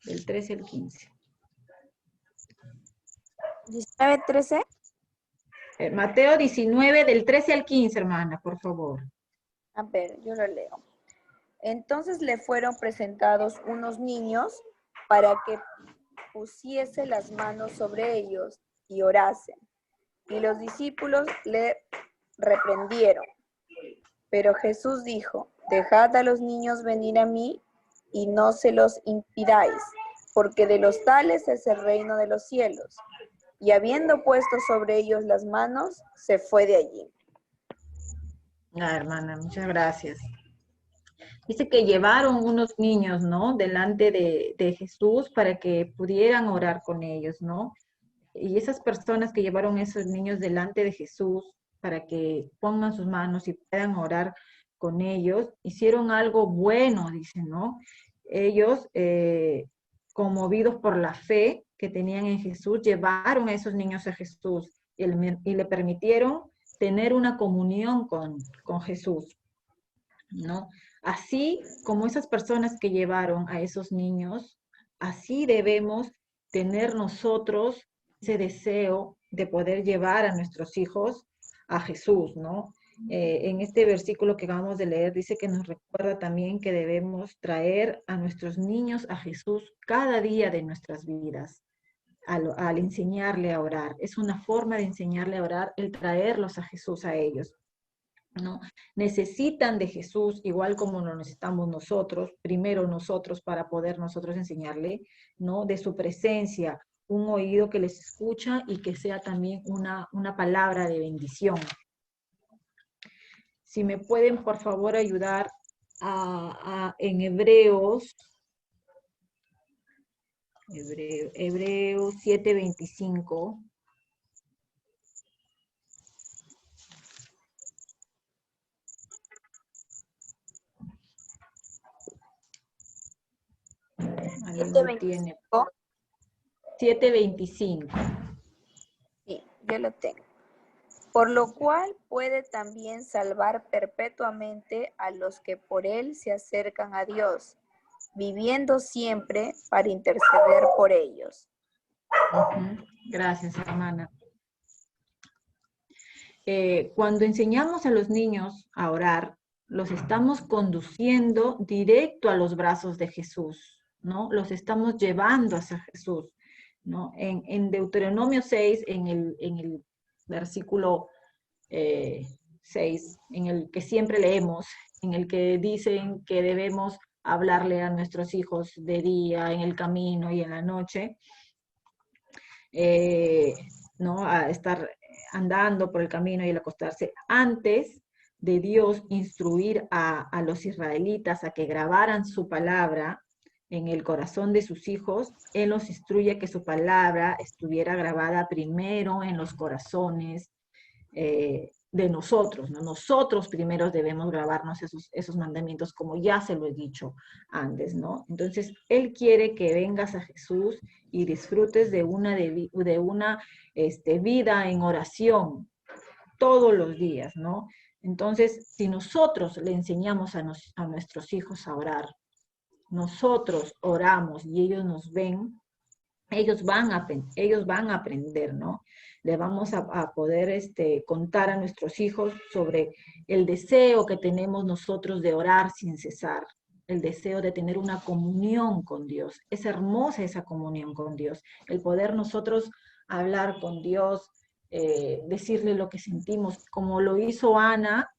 Del 13 al 15.
19, 13.
Mateo 19 del 13 al 15, hermana, por favor.
A ver, yo lo leo. Entonces le fueron presentados unos niños para que pusiese las manos sobre ellos y orasen. Y los discípulos le reprendieron. Pero Jesús dijo, dejad a los niños venir a mí y no se los impidáis, porque de los tales es el reino de los cielos. Y habiendo puesto sobre ellos las manos, se fue de allí.
Hermana, muchas gracias. Dice que llevaron unos niños, ¿no? Delante de Jesús para que pudieran orar con ellos, ¿no? Y esas personas que llevaron esos niños delante de Jesús para que pongan sus manos y puedan orar con ellos, hicieron algo bueno, dice, ¿no? Ellos, conmovidos por la fe que tenían en Jesús, llevaron a esos niños a Jesús y le permitieron tener una comunión con Jesús, ¿no? Así como esas personas que llevaron a esos niños, así debemos tener nosotros ese deseo de poder llevar a nuestros hijos a Jesús, ¿no? En este versículo que acabamos de leer dice que nos recuerda también que debemos traer a nuestros niños a Jesús cada día de nuestras vidas, al enseñarle a orar. Es una forma de enseñarle a orar el traerlos a Jesús a ellos, ¿no? Necesitan de Jesús igual como lo necesitamos nosotros, primero nosotros para poder nosotros enseñarle, ¿no? De su presencia, un oído que les escucha y que sea también una palabra de bendición. Si me pueden, por favor, ayudar en Hebreos 7:25. ¿Alguien lo tiene? 7:25.
Sí, yo lo tengo. Por lo cual puede también salvar perpetuamente a los que por él se acercan a Dios, viviendo siempre para interceder por ellos.
Gracias, hermana. Cuando enseñamos a los niños a orar, los estamos conduciendo directo a los brazos de Jesús, ¿no? Los estamos llevando hacia Jesús, ¿no? En Deuteronomio 6, en el versículo 6, en el que siempre leemos, en el que dicen que debemos hablarle a nuestros hijos de día, en el camino y en la noche, ¿no? A estar andando por el camino y al acostarse. Antes de Dios instruir a los israelitas a que grabaran su palabra en el corazón de sus hijos, Él los instruye que su palabra estuviera grabada primero en los corazones de nosotros, ¿no? Nosotros primero debemos grabarnos esos mandamientos, como ya se lo he dicho antes, ¿no? Entonces, Él quiere que vengas a Jesús y disfrutes de una vida en oración todos los días, ¿no? Entonces, si nosotros le enseñamos a nuestros hijos a orar, nosotros oramos y ellos nos ven, ellos van a aprender, ¿no? Le vamos a poder contar a nuestros hijos sobre el deseo que tenemos nosotros de orar sin cesar, el deseo de tener una comunión con Dios. Es hermosa esa comunión con Dios, el poder nosotros hablar con Dios, decirle lo que sentimos, como lo hizo Ana.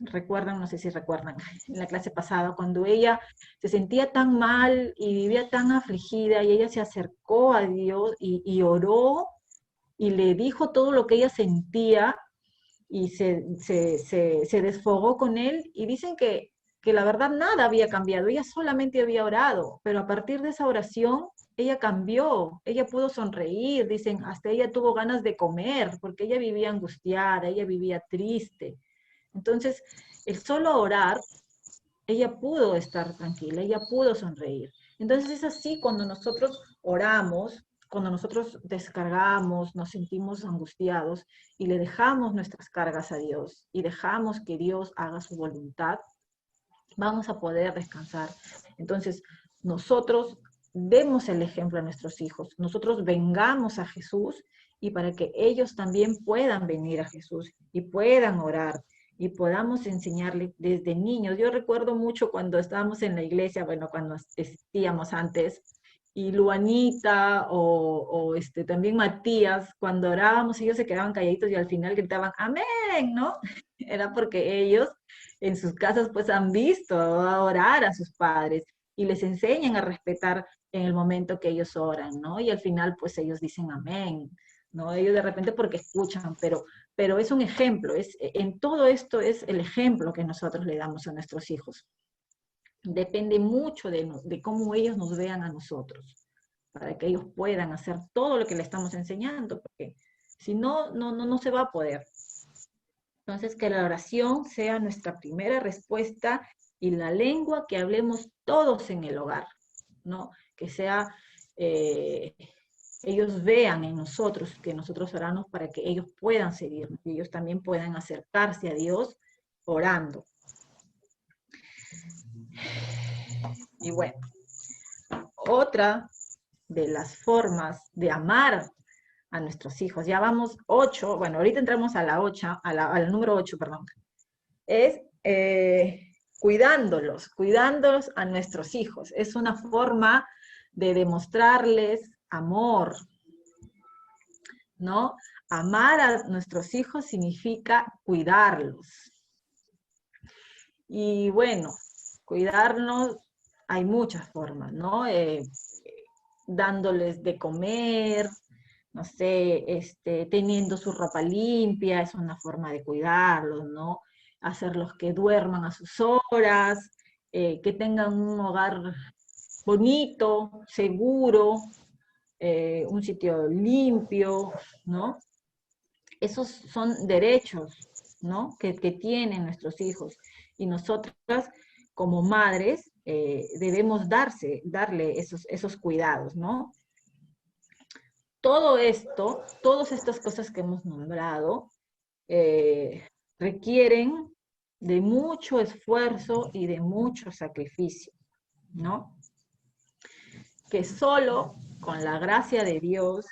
Recuerdan, no sé si recuerdan, en la clase pasada, cuando ella se sentía tan mal y vivía tan afligida, y ella se acercó a Dios y oró y le dijo todo lo que ella sentía y se desfogó con él, y dicen que la verdad nada había cambiado, ella solamente había orado, pero a partir de esa oración ella cambió, ella pudo sonreír, dicen, hasta ella tuvo ganas de comer, porque ella vivía angustiada, ella vivía triste. Entonces, el solo orar, ella pudo estar tranquila, ella pudo sonreír. Entonces es así cuando nosotros oramos, cuando nosotros descargamos, nos sentimos angustiados y le dejamos nuestras cargas a Dios y dejamos que Dios haga su voluntad, vamos a poder descansar. Entonces, nosotros demos el ejemplo a nuestros hijos, nosotros vengamos a Jesús y para que ellos también puedan venir a Jesús y puedan orar y podamos enseñarle desde niños. Yo recuerdo mucho cuando estábamos en la iglesia, bueno, cuando existíamos antes, y Luanita o también Matías, cuando orábamos, ellos se quedaban calladitos y al final gritaban, amén, ¿no? Era porque ellos en sus casas pues han visto orar a sus padres y les enseñan a respetar en el momento que ellos oran, ¿no? Y al final pues ellos dicen amén, ¿no? Ellos de repente porque escuchan, pero es un ejemplo, en todo esto es el ejemplo que nosotros le damos a nuestros hijos. depende mucho de cómo ellos nos vean a nosotros, para que ellos puedan hacer todo lo que le estamos enseñando, porque si no, no se va a poder. Entonces, que la oración sea nuestra primera respuesta y la lengua que hablemos todos en el hogar, ¿no? Que sea, ellos vean en nosotros que nosotros oramos para que ellos puedan seguirnos y ellos también puedan acercarse a Dios orando. Y bueno, otra de las formas de amar a nuestros hijos, ya vamos 8, bueno, ahorita entramos a la 8, al número 8, perdón, es cuidándolos a nuestros hijos. Es una forma de demostrarles amor, ¿no? Amar a nuestros hijos significa cuidarlos. Y bueno, cuidarnos hay muchas formas, ¿no? Dándoles de comer, no sé, teniendo su ropa limpia, es una forma de cuidarlos, ¿no? Hacerlos que duerman a sus horas, que tengan un hogar bonito, seguro, un sitio limpio, ¿no? Esos son derechos, ¿no? Que tienen nuestros hijos. Y nosotras, como madres, debemos darle esos cuidados, ¿no? Todo esto, todas estas cosas que hemos nombrado, requieren de mucho esfuerzo y de mucho sacrificio, ¿no? Que solo con la gracia de Dios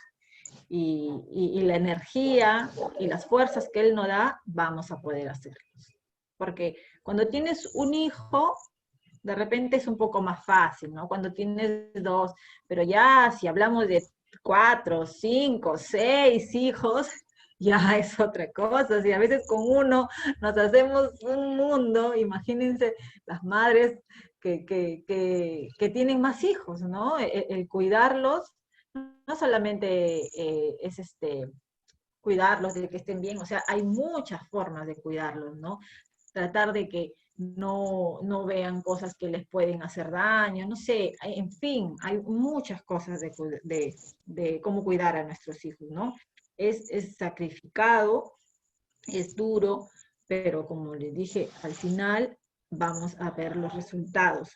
y la energía y las fuerzas que Él nos da, vamos a poder hacerlos. Porque cuando tienes un hijo, de repente es un poco más fácil, ¿no? Cuando tienes 2, pero ya si hablamos de 4, 5, 6 hijos, ya es otra cosa. Si a veces con uno nos hacemos un mundo, imagínense las madres que tienen más hijos, ¿no? El cuidarlos, no solamente es cuidarlos de que estén bien, o sea, hay muchas formas de cuidarlos, ¿no? Tratar de que no vean cosas que les pueden hacer daño, no sé, en fin, hay muchas cosas de cómo cuidar a nuestros hijos, ¿no? Es sacrificado, es duro, pero como les dije, al final vamos a ver los resultados.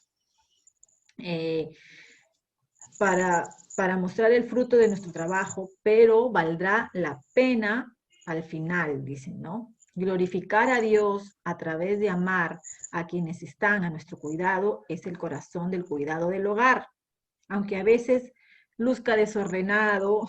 Para mostrar el fruto de nuestro trabajo, pero valdrá la pena al final, dicen, ¿no? Glorificar a Dios a través de amar a quienes están a nuestro cuidado es el corazón del cuidado del hogar. Aunque a veces luzca desordenado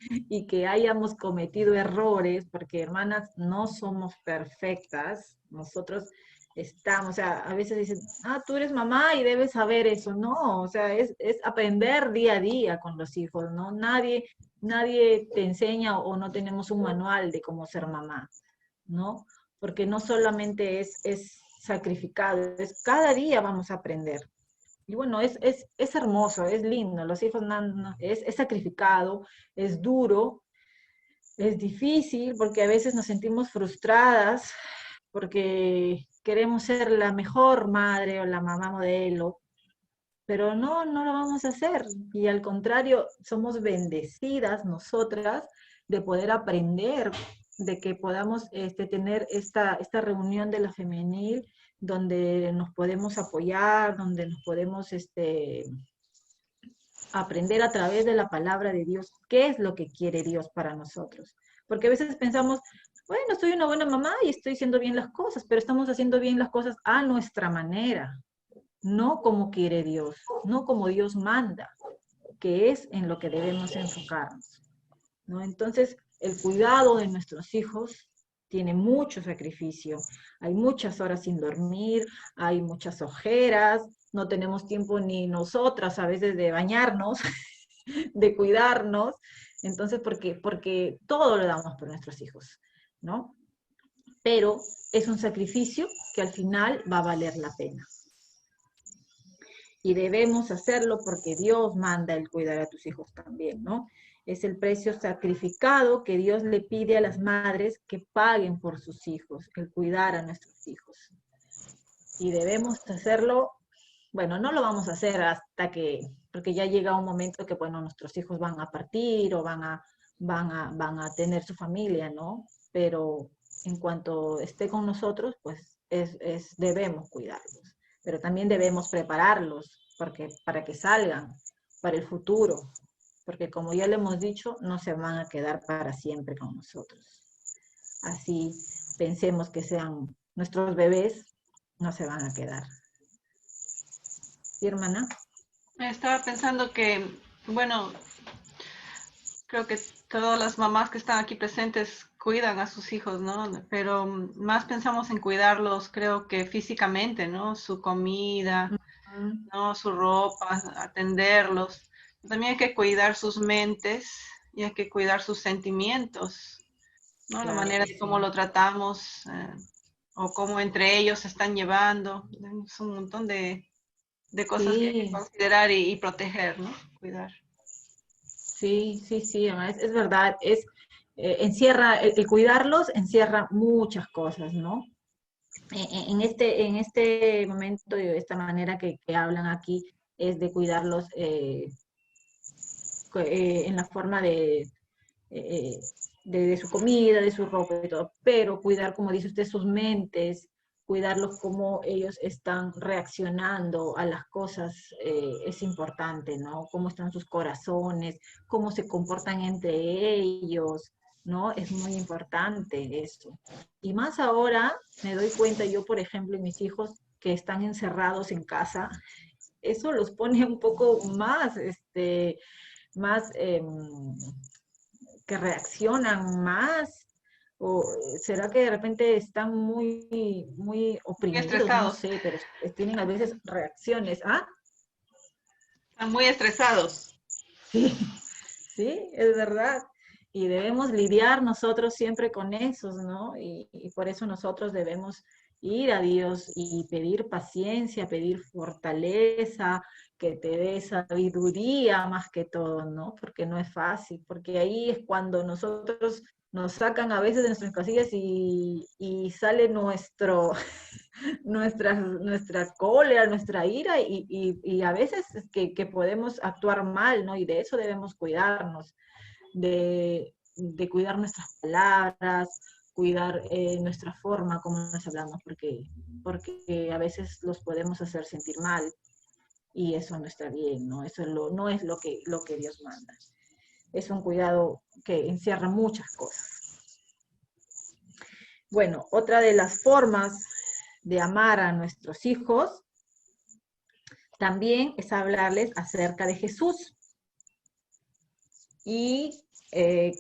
y que hayamos cometido errores, porque hermanas, no somos perfectas, nosotros estamos, o sea, a veces dicen, tú eres mamá y debes saber eso, no, o sea, es aprender día a día con los hijos, ¿no? Nadie te enseña o no tenemos un manual de cómo ser mamá, ¿no? Porque no solamente es sacrificado, es cada día vamos a aprender. Y bueno, es hermoso, es lindo, los hijos es sacrificado, es duro, es difícil, porque a veces nos sentimos frustradas, porque queremos ser la mejor madre o la mamá modelo, pero no lo vamos a hacer. Y al contrario, somos bendecidas nosotras de poder aprender, de que podamos tener esta reunión de la femenil, donde nos podemos apoyar, donde nos podemos aprender a través de la palabra de Dios qué es lo que quiere Dios para nosotros. Porque a veces pensamos, bueno, soy una buena mamá y estoy haciendo bien las cosas, pero estamos haciendo bien las cosas a nuestra manera, no como quiere Dios, no como Dios manda, que es en lo que debemos enfocarnos, ¿no? Entonces, el cuidado de nuestros hijos tiene mucho sacrificio. Hay muchas horas sin dormir, hay muchas ojeras, no tenemos tiempo ni nosotras a veces de bañarnos, de cuidarnos. Entonces, porque todo lo damos por nuestros hijos, ¿no? Pero es un sacrificio que al final va a valer la pena. Y debemos hacerlo porque Dios manda el cuidar a tus hijos también, ¿no? Es el precio sacrificado que Dios le pide a las madres que paguen por sus hijos, el cuidar a nuestros hijos. Y debemos hacerlo bueno, no lo vamos a hacer hasta que, porque ya llega un momento que, bueno, nuestros hijos van a partir o van a tener su familia, ¿no? Pero en cuanto esté con nosotros, pues debemos cuidarlos. Pero también debemos prepararlos para que salgan para el futuro. Porque como ya le hemos dicho, no se van a quedar para siempre con nosotros. Así pensemos que sean nuestros bebés, no se van a quedar. ¿Sí, hermana?
Estaba pensando que, bueno, creo que todas las mamás que están aquí presentes cuidan a sus hijos, ¿no? Pero más pensamos en cuidarlos, creo que físicamente, ¿no? Su comida, ¿no? Su ropa, atenderlos. También hay que cuidar sus mentes y hay que cuidar sus sentimientos, ¿no? La
Claro
manera
que
de cómo
sí.
lo tratamos o cómo entre ellos se están llevando. Es un montón de cosas que hay que
Sí,
considerar y proteger, ¿no? Cuidar.
sí, hermana, es verdad. Encierra, el cuidarlos encierra muchas cosas, ¿no? En este momento, de esta manera que hablan aquí, es de cuidarlos en la forma eh, de su comida, de su ropa y todo, pero cuidar, como dice usted, sus mentes, cuidarlos cómo ellos están reaccionando a las cosas es importante, ¿no? Cómo están sus corazones, cómo se comportan entre ellos, ¿no? Es muy importante eso. Y más ahora me doy cuenta yo, por ejemplo, en mis hijos que están encerrados en casa, eso los pone un poco más, más que reaccionan más, o será que de repente están muy
Muy
oprimidos, no
estresados.
sé, pero tienen a veces reacciones, ¿ah?
Están muy estresados.
Sí, sí, es verdad. Y debemos lidiar nosotros siempre con esos, ¿no? Y por eso nosotros debemos ir a Dios y pedir paciencia, pedir fortaleza, que te dé sabiduría más que todo, ¿no? Porque no es fácil, porque ahí es cuando nosotros nos sacan a veces de nuestras casillas y sale nuestra cólera, nuestra ira y a veces es que podemos actuar mal, ¿no? Y de eso debemos cuidarnos, de cuidar nuestras palabras, cuidar nuestra forma como nos hablamos, porque a veces los podemos hacer sentir mal y eso no está bien, ¿no? Eso no es lo que Dios manda. Es un cuidado que encierra muchas cosas. Bueno, otra de las formas de amar a nuestros hijos también es hablarles acerca de Jesús. Y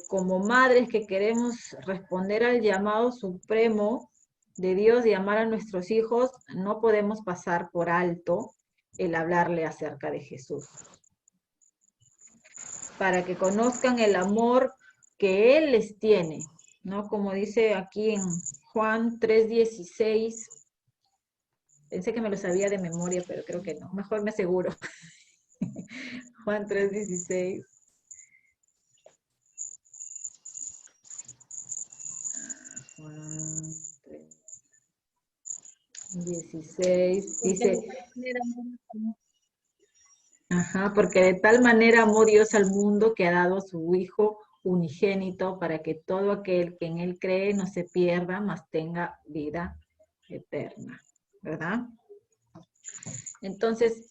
como madres que queremos responder al llamado supremo de Dios y amar a nuestros hijos, no podemos pasar por alto el hablarle acerca de Jesús. Para que conozcan el amor que Él les tiene, ¿no? Como dice aquí en Juan 3:16. Pensé que me lo sabía de memoria, pero creo que no. Mejor me aseguro. Juan 3:16. Juan 3:16 dice, ajá, porque de tal manera amó Dios al mundo que ha dado a su Hijo unigénito para que todo aquel que en Él cree no se pierda, mas tenga vida eterna, ¿verdad? Entonces,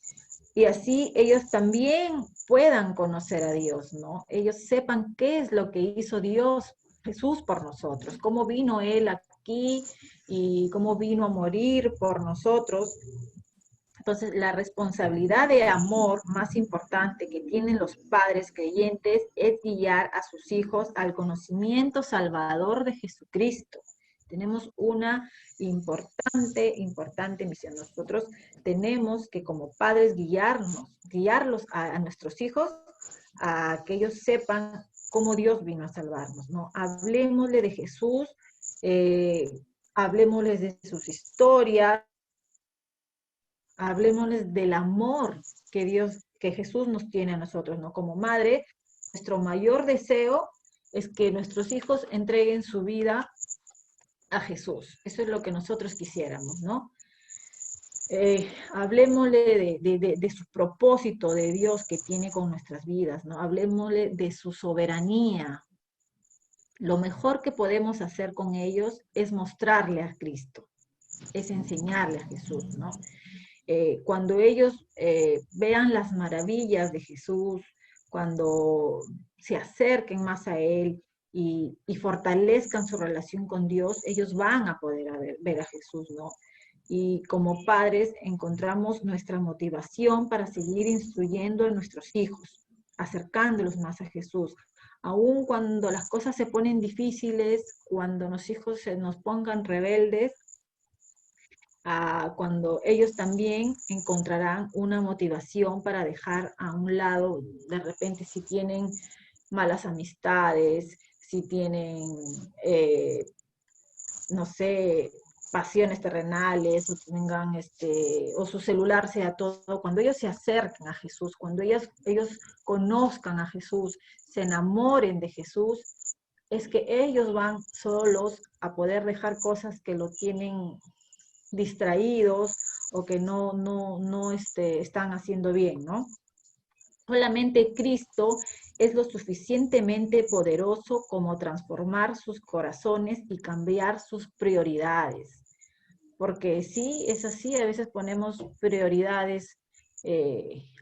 y así ellos también puedan conocer a Dios, ¿no? Ellos sepan qué es lo que hizo Dios, Jesús por nosotros, cómo vino Él aquí y cómo vino a morir por nosotros. Entonces, la responsabilidad de amor más importante que tienen los padres creyentes es guiar a sus hijos al conocimiento salvador de Jesucristo. Tenemos una importante misión. Nosotros tenemos que como padres guiarlos a nuestros hijos a que ellos sepan cómo Dios vino a salvarnos, ¿no? Hablemosle de Jesús, hablemosles de sus historias, hablemosles del amor que Jesús nos tiene a nosotros, ¿no? Como madre, nuestro mayor deseo es que nuestros hijos entreguen su vida a Jesús. Eso es lo que nosotros quisiéramos, ¿no? hablemosle de su propósito de Dios que tiene con nuestras vidas, ¿no? Hablemosle de su soberanía. Lo mejor que podemos hacer con ellos es mostrarle a Cristo, es enseñarle a Jesús, ¿no? Cuando ellos vean las maravillas de Jesús, cuando se acerquen más a Él y fortalezcan su relación con Dios, ellos van a poder ver a Jesús, ¿no? Y como padres encontramos nuestra motivación para seguir instruyendo a nuestros hijos, acercándolos más a Jesús. Aun cuando las cosas se ponen difíciles, cuando los hijos se nos pongan rebeldes, cuando ellos también encontrarán una motivación para dejar a un lado, de repente, si tienen malas amistades, si tienen, no sé, pasiones terrenales, o tengan o su celular sea todo, cuando ellos se acerquen a Jesús, cuando ellos conozcan a Jesús, se enamoren de Jesús, es que ellos van solos a poder dejar cosas que lo tienen distraídos o que no están haciendo bien, ¿no? Solamente Cristo es lo suficientemente poderoso como transformar sus corazones y cambiar sus prioridades. Porque sí, es así, a veces ponemos prioridades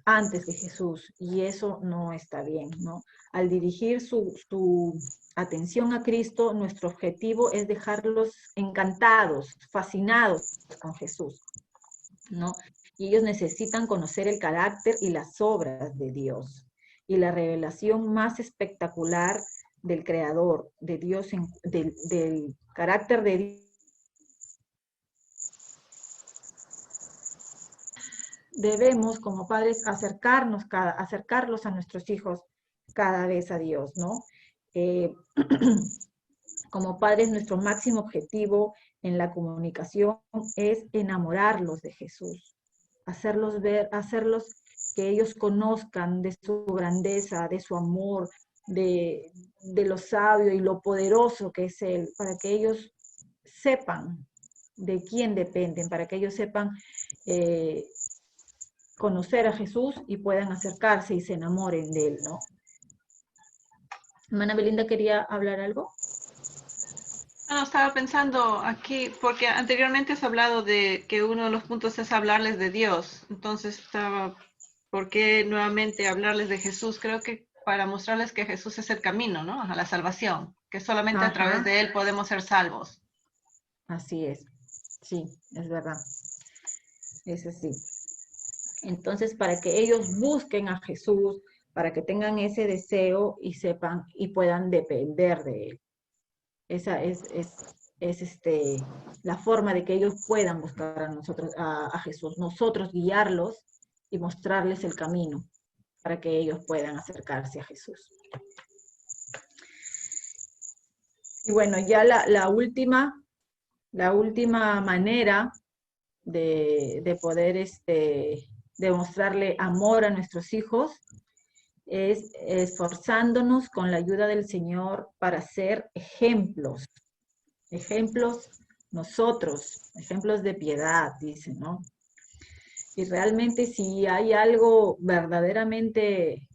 antes de Jesús y eso no está bien, ¿no? Al dirigir su atención a Cristo, nuestro objetivo es dejarlos encantados, fascinados con Jesús, ¿no? Y ellos necesitan conocer el carácter y las obras de Dios y la revelación más espectacular del Creador, de Dios, del carácter de Dios. Debemos, como padres, acercarlos a nuestros hijos cada vez a Dios, ¿no? Como padres, nuestro máximo objetivo en la comunicación es enamorarlos de Jesús, hacerlos que ellos conozcan de su grandeza, de su amor, de lo sabio y lo poderoso que es Él, para que ellos sepan de quién dependen, para que ellos sepan conocer a Jesús y puedan acercarse y se enamoren de Él, ¿no? Hermana Belinda, ¿quería hablar algo?
No, estaba pensando aquí, porque anteriormente has hablado de que uno de los puntos es hablarles de Dios. Entonces ¿por qué nuevamente hablarles de Jesús? Creo que para mostrarles que Jesús es el camino, ¿no? A la salvación, que solamente a través de Él podemos ser salvos.
Así es, sí, es verdad. Es así. Entonces, para que ellos busquen a Jesús, para que tengan ese deseo y sepan y puedan depender de Él. Esa es la forma de que ellos puedan buscar a Jesús, nosotros guiarlos y mostrarles el camino para que ellos puedan acercarse a Jesús. Y bueno, ya la última manera de poder demostrarle amor a nuestros hijos es esforzándonos con la ayuda del Señor para ser ejemplos nosotros, ejemplos de piedad, dice, ¿no? Y realmente si hay algo verdaderamente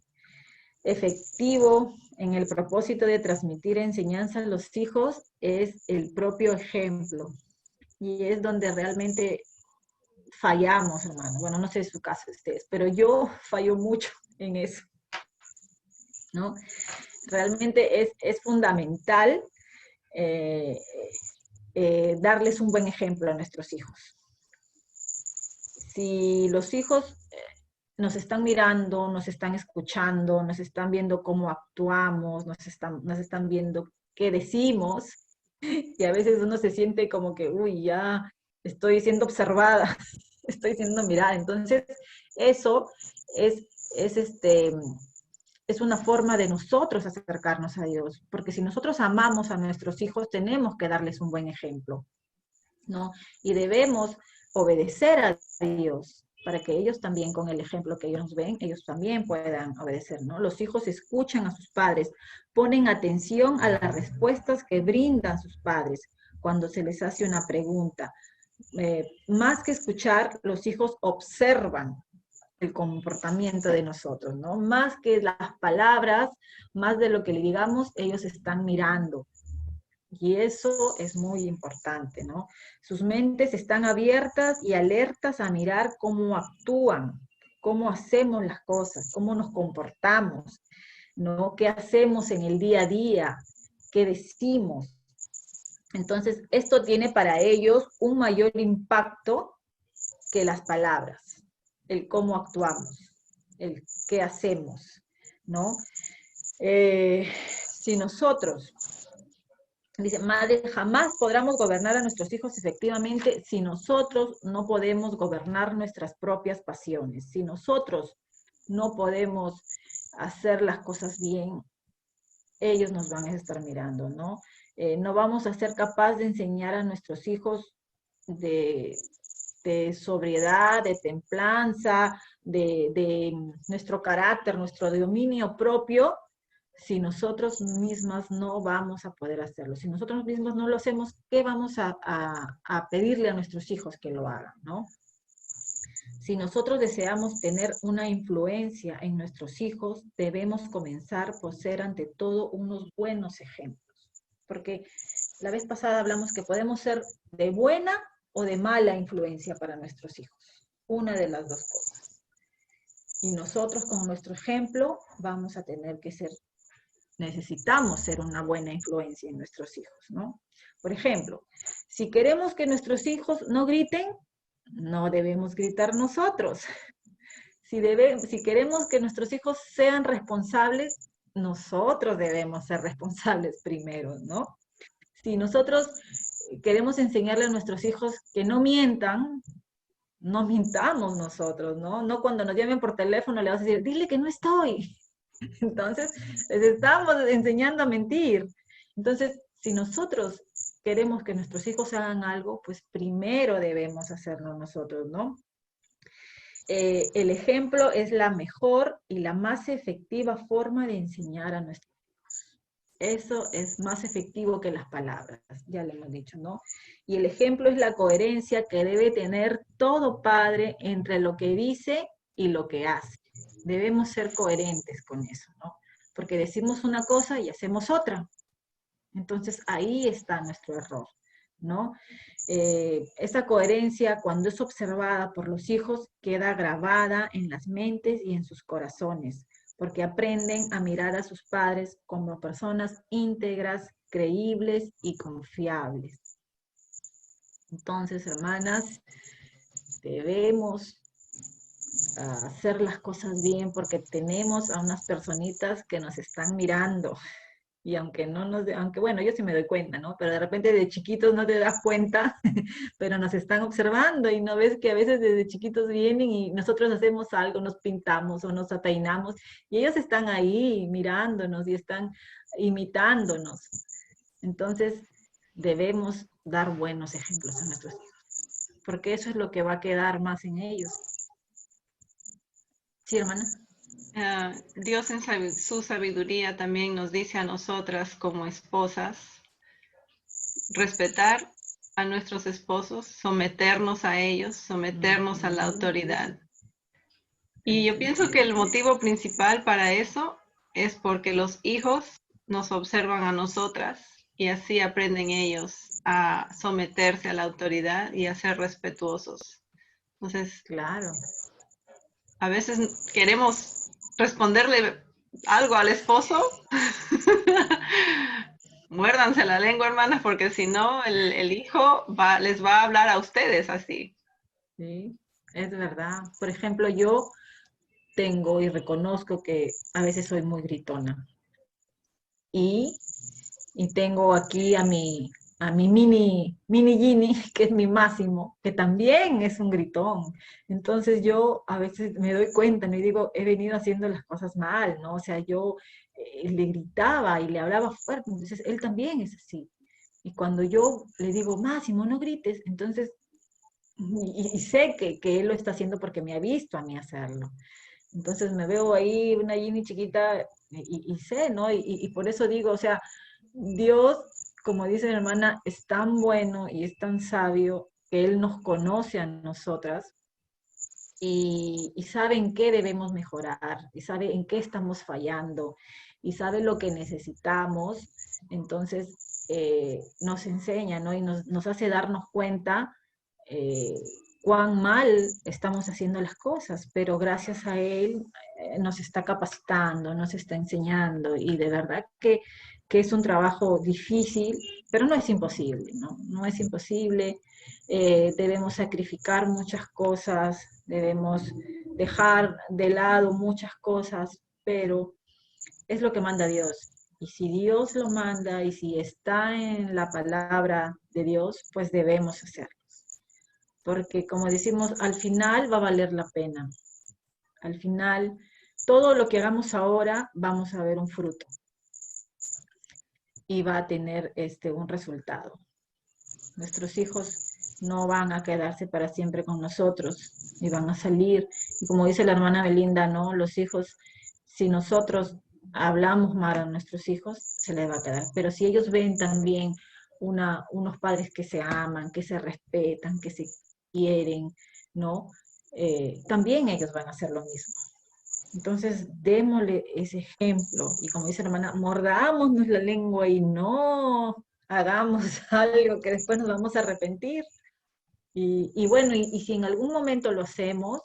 efectivo en el propósito de transmitir enseñanza a los hijos, es el propio ejemplo. Y es donde realmente fallamos, hermano. Bueno, no sé su caso de ustedes, pero yo fallo mucho en eso, ¿no? Realmente es fundamental darles un buen ejemplo a nuestros hijos. Si los hijos nos están mirando, nos están escuchando, nos están viendo cómo actuamos, nos están viendo qué decimos, y a veces uno se siente como que, uy, ya estoy siendo observada, estoy siendo mirada. Entonces, eso es una forma de nosotros acercarnos a Dios, porque si nosotros amamos a nuestros hijos, tenemos que darles un buen ejemplo, ¿no? Y debemos obedecer a Dios, para que ellos también, con el ejemplo que ellos nos ven, ellos también puedan obedecer, ¿no? Los hijos escuchan a sus padres, ponen atención a las respuestas que brindan sus padres cuando se les hace una pregunta, más que escuchar, los hijos observan el comportamiento de nosotros, ¿no? Más que las palabras, más de lo que le digamos, ellos están mirando. Y eso es muy importante, ¿no? Sus mentes están abiertas y alertas a mirar cómo actúan, cómo hacemos las cosas, cómo nos comportamos, ¿no? ¿Qué hacemos en el día a día? ¿Qué decimos? Entonces, esto tiene para ellos un mayor impacto que las palabras, el cómo actuamos, el qué hacemos, ¿no? Si nosotros, dice, madre, jamás podremos gobernar a nuestros hijos efectivamente si nosotros no podemos gobernar nuestras propias pasiones, si nosotros no podemos hacer las cosas bien, ellos nos van a estar mirando, ¿no? No vamos a ser capaces de enseñar a nuestros hijos de sobriedad, de templanza, de nuestro carácter, nuestro dominio propio, si nosotros mismas no vamos a poder hacerlo. Si nosotros mismos no lo hacemos, ¿qué vamos a pedirle a nuestros hijos que lo hagan, no? Si nosotros deseamos tener una influencia en nuestros hijos, debemos comenzar por ser ante todo unos buenos ejemplos. Porque la vez pasada hablamos que podemos ser de buena o de mala influencia para nuestros hijos. Una de las dos cosas. Y nosotros con nuestro ejemplo vamos a tener que ser, necesitamos ser una buena influencia en nuestros hijos, ¿no? Por ejemplo, si queremos que nuestros hijos no griten, no debemos gritar nosotros. Si queremos que nuestros hijos sean responsables, nosotros debemos ser responsables primero, ¿no? Si nosotros queremos enseñarle a nuestros hijos que no mientan, no mintamos nosotros, ¿no? No cuando nos llamen por teléfono le vas a decir, dile que no estoy. Entonces, les estamos enseñando a mentir. Entonces, si nosotros queremos que nuestros hijos hagan algo, pues primero debemos hacerlo nosotros, ¿no? El ejemplo es la mejor y la más efectiva forma de enseñar a nuestros hijos. Eso es más efectivo que las palabras, ya le hemos dicho, ¿no? Y el ejemplo es la coherencia que debe tener todo padre entre lo que dice y lo que hace. Debemos ser coherentes con eso, ¿no? Porque decimos una cosa y hacemos otra. Entonces ahí está nuestro error, ¿no? Esa coherencia, cuando es observada por los hijos, queda grabada en las mentes y en sus corazones, porque aprenden a mirar a sus padres como personas íntegras, creíbles y confiables. Entonces, hermanas, debemos hacer las cosas bien porque tenemos a unas personitas que nos están mirando. Y aunque bueno, yo sí me doy cuenta, ¿no? Pero de repente de chiquitos no te das cuenta, pero nos están observando y no ves que a veces desde chiquitos vienen y nosotros hacemos algo, nos pintamos o nos apeinamos y ellos están ahí mirándonos y están imitándonos. Entonces debemos dar buenos ejemplos a nuestros hijos, porque eso es lo que va a quedar más en ellos. Sí, hermana.
Dios en su sabiduría también nos dice a nosotras como esposas, respetar a nuestros esposos, someternos a ellos, someternos a la autoridad. Y yo pienso que el motivo principal para eso es porque los hijos nos observan a nosotras y así aprenden ellos a someterse a la autoridad y a ser respetuosos. Entonces,
claro,
a veces queremos responderle algo al esposo. Muérdanse la lengua, hermanas, porque si no, el hijo les va a hablar a ustedes así.
Sí, es verdad. Por ejemplo, yo tengo y reconozco que a veces soy muy gritona. Y tengo aquí a mi mini Ginny, que es mi Máximo, que también es un gritón. Entonces yo a veces me doy cuenta, ¿no? Y digo, he venido haciendo las cosas mal, ¿no? O sea, yo le gritaba y le hablaba fuerte, entonces él también es así. Y cuando yo le digo, Máximo, no grites, entonces, y sé que él lo está haciendo porque me ha visto a mí hacerlo. Entonces me veo ahí una Ginny chiquita y sé, ¿no? Y por eso digo, o sea, Dios, como dice mi hermana, es tan bueno y es tan sabio que Él nos conoce a nosotras y sabe en qué debemos mejorar, y sabe en qué estamos fallando, y sabe lo que necesitamos. Entonces nos enseña, ¿no? Y nos hace darnos cuenta cuán mal estamos haciendo las cosas, pero gracias a Él nos está capacitando, nos está enseñando, y de verdad que es un trabajo difícil, pero no es imposible, ¿no? No es imposible. Debemos sacrificar muchas cosas, debemos dejar de lado muchas cosas, pero es lo que manda Dios. Y si Dios lo manda y si está en la palabra de Dios, pues debemos hacerlo. Porque como decimos, al final va a valer la pena. Al final, todo lo que hagamos ahora, vamos a ver un fruto. Y va a tener un resultado. Nuestros hijos no van a quedarse para siempre con nosotros y van a salir. Y como dice la hermana Belinda, ¿no? Los hijos, si nosotros hablamos mal a nuestros hijos, se les va a quedar. Pero si ellos ven también unos padres que se aman, que se respetan, que se quieren, ¿no? También ellos van a hacer lo mismo. Entonces, démosle ese ejemplo. Y como dice la hermana, mordámonos la lengua y no hagamos algo que después nos vamos a arrepentir. Y bueno, y si en algún momento lo hacemos,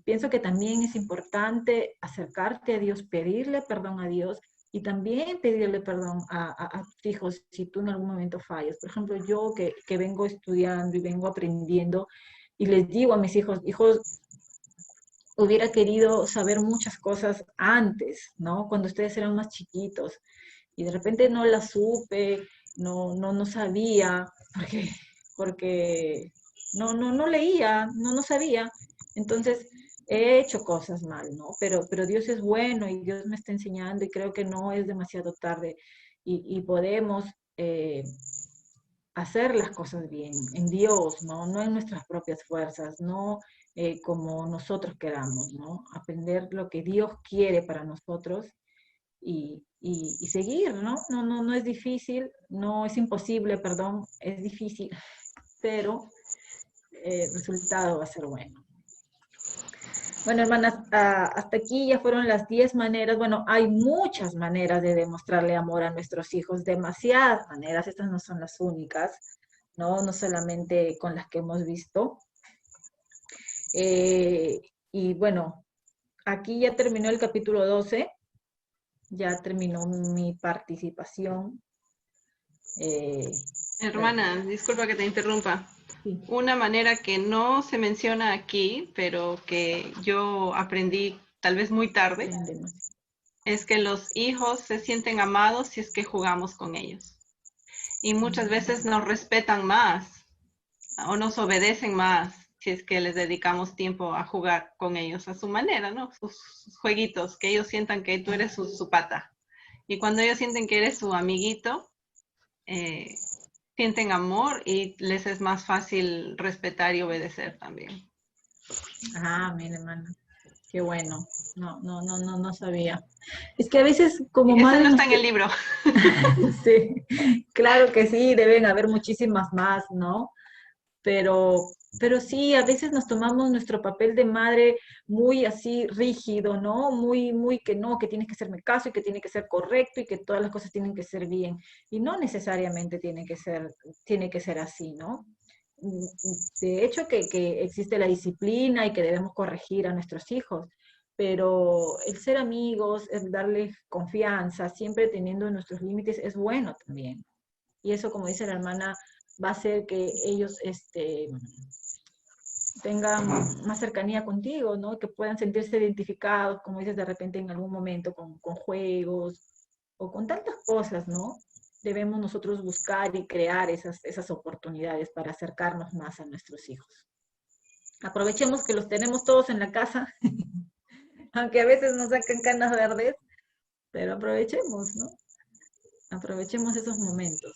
pienso que también es importante acercarte a Dios, pedirle perdón a Dios y también pedirle perdón a tus hijos si tú en algún momento fallas. Por ejemplo, yo que vengo estudiando y vengo aprendiendo y les digo a mis hijos, hijos, hubiera querido saber muchas cosas antes, ¿no? Cuando ustedes eran más chiquitos y de repente no las supe, no sabía, porque no leía, no sabía. Entonces, he hecho cosas mal, ¿no? Pero Dios es bueno y Dios me está enseñando y creo que no es demasiado tarde y podemos hacer las cosas bien, en Dios, ¿no? No en nuestras propias fuerzas, no como nosotros queramos, ¿no? Aprender lo que Dios quiere para nosotros y seguir, ¿no? No es difícil, no es imposible, perdón, es difícil, pero el resultado va a ser bueno. Bueno, hermanas, hasta aquí ya fueron las 10 maneras. Bueno, hay muchas maneras de demostrarle amor a nuestros hijos, demasiadas maneras, estas no son las únicas, ¿no? No solamente con las que hemos visto. Y bueno, aquí ya terminó el capítulo 12, ya terminó mi participación.
Hermana, disculpa que te interrumpa.
Sí.
Una manera que no se menciona aquí, pero que yo aprendí tal vez muy tarde, es que los hijos se sienten amados si es que jugamos con ellos. Y muchas veces nos respetan más o nos obedecen más si es que les dedicamos tiempo a jugar con ellos a su manera, ¿no? Sus jueguitos, que ellos sientan que tú eres su pata. Y cuando ellos sienten que eres su amiguito, sienten amor y les es más fácil respetar y obedecer también.
Ah, mira, hermana, qué bueno. No sabía. Es que a veces como
Eso
madre
no está en el libro.
Sí, claro que sí, deben haber muchísimas más, ¿no? Pero sí, a veces nos tomamos nuestro papel de madre muy así rígido, ¿no? Muy que no, que tienes que hacerme caso y que tiene que ser correcto y que todas las cosas tienen que ser bien. Y no necesariamente tiene que ser así, ¿no? De hecho, que existe la disciplina y que debemos corregir a nuestros hijos, pero el ser amigos, el darles confianza, siempre teniendo nuestros límites, es bueno también. Y eso, como dice la hermana, va a hacer que ellos tengan más cercanía contigo, ¿no? Que puedan sentirse identificados, como dices, de repente en algún momento con juegos o con tantas cosas, ¿no? Debemos nosotros buscar y crear esas oportunidades para acercarnos más a nuestros hijos. Aprovechemos que los tenemos todos en la casa, aunque a veces nos sacan canas verdes, pero aprovechemos, ¿no? Aprovechemos esos momentos.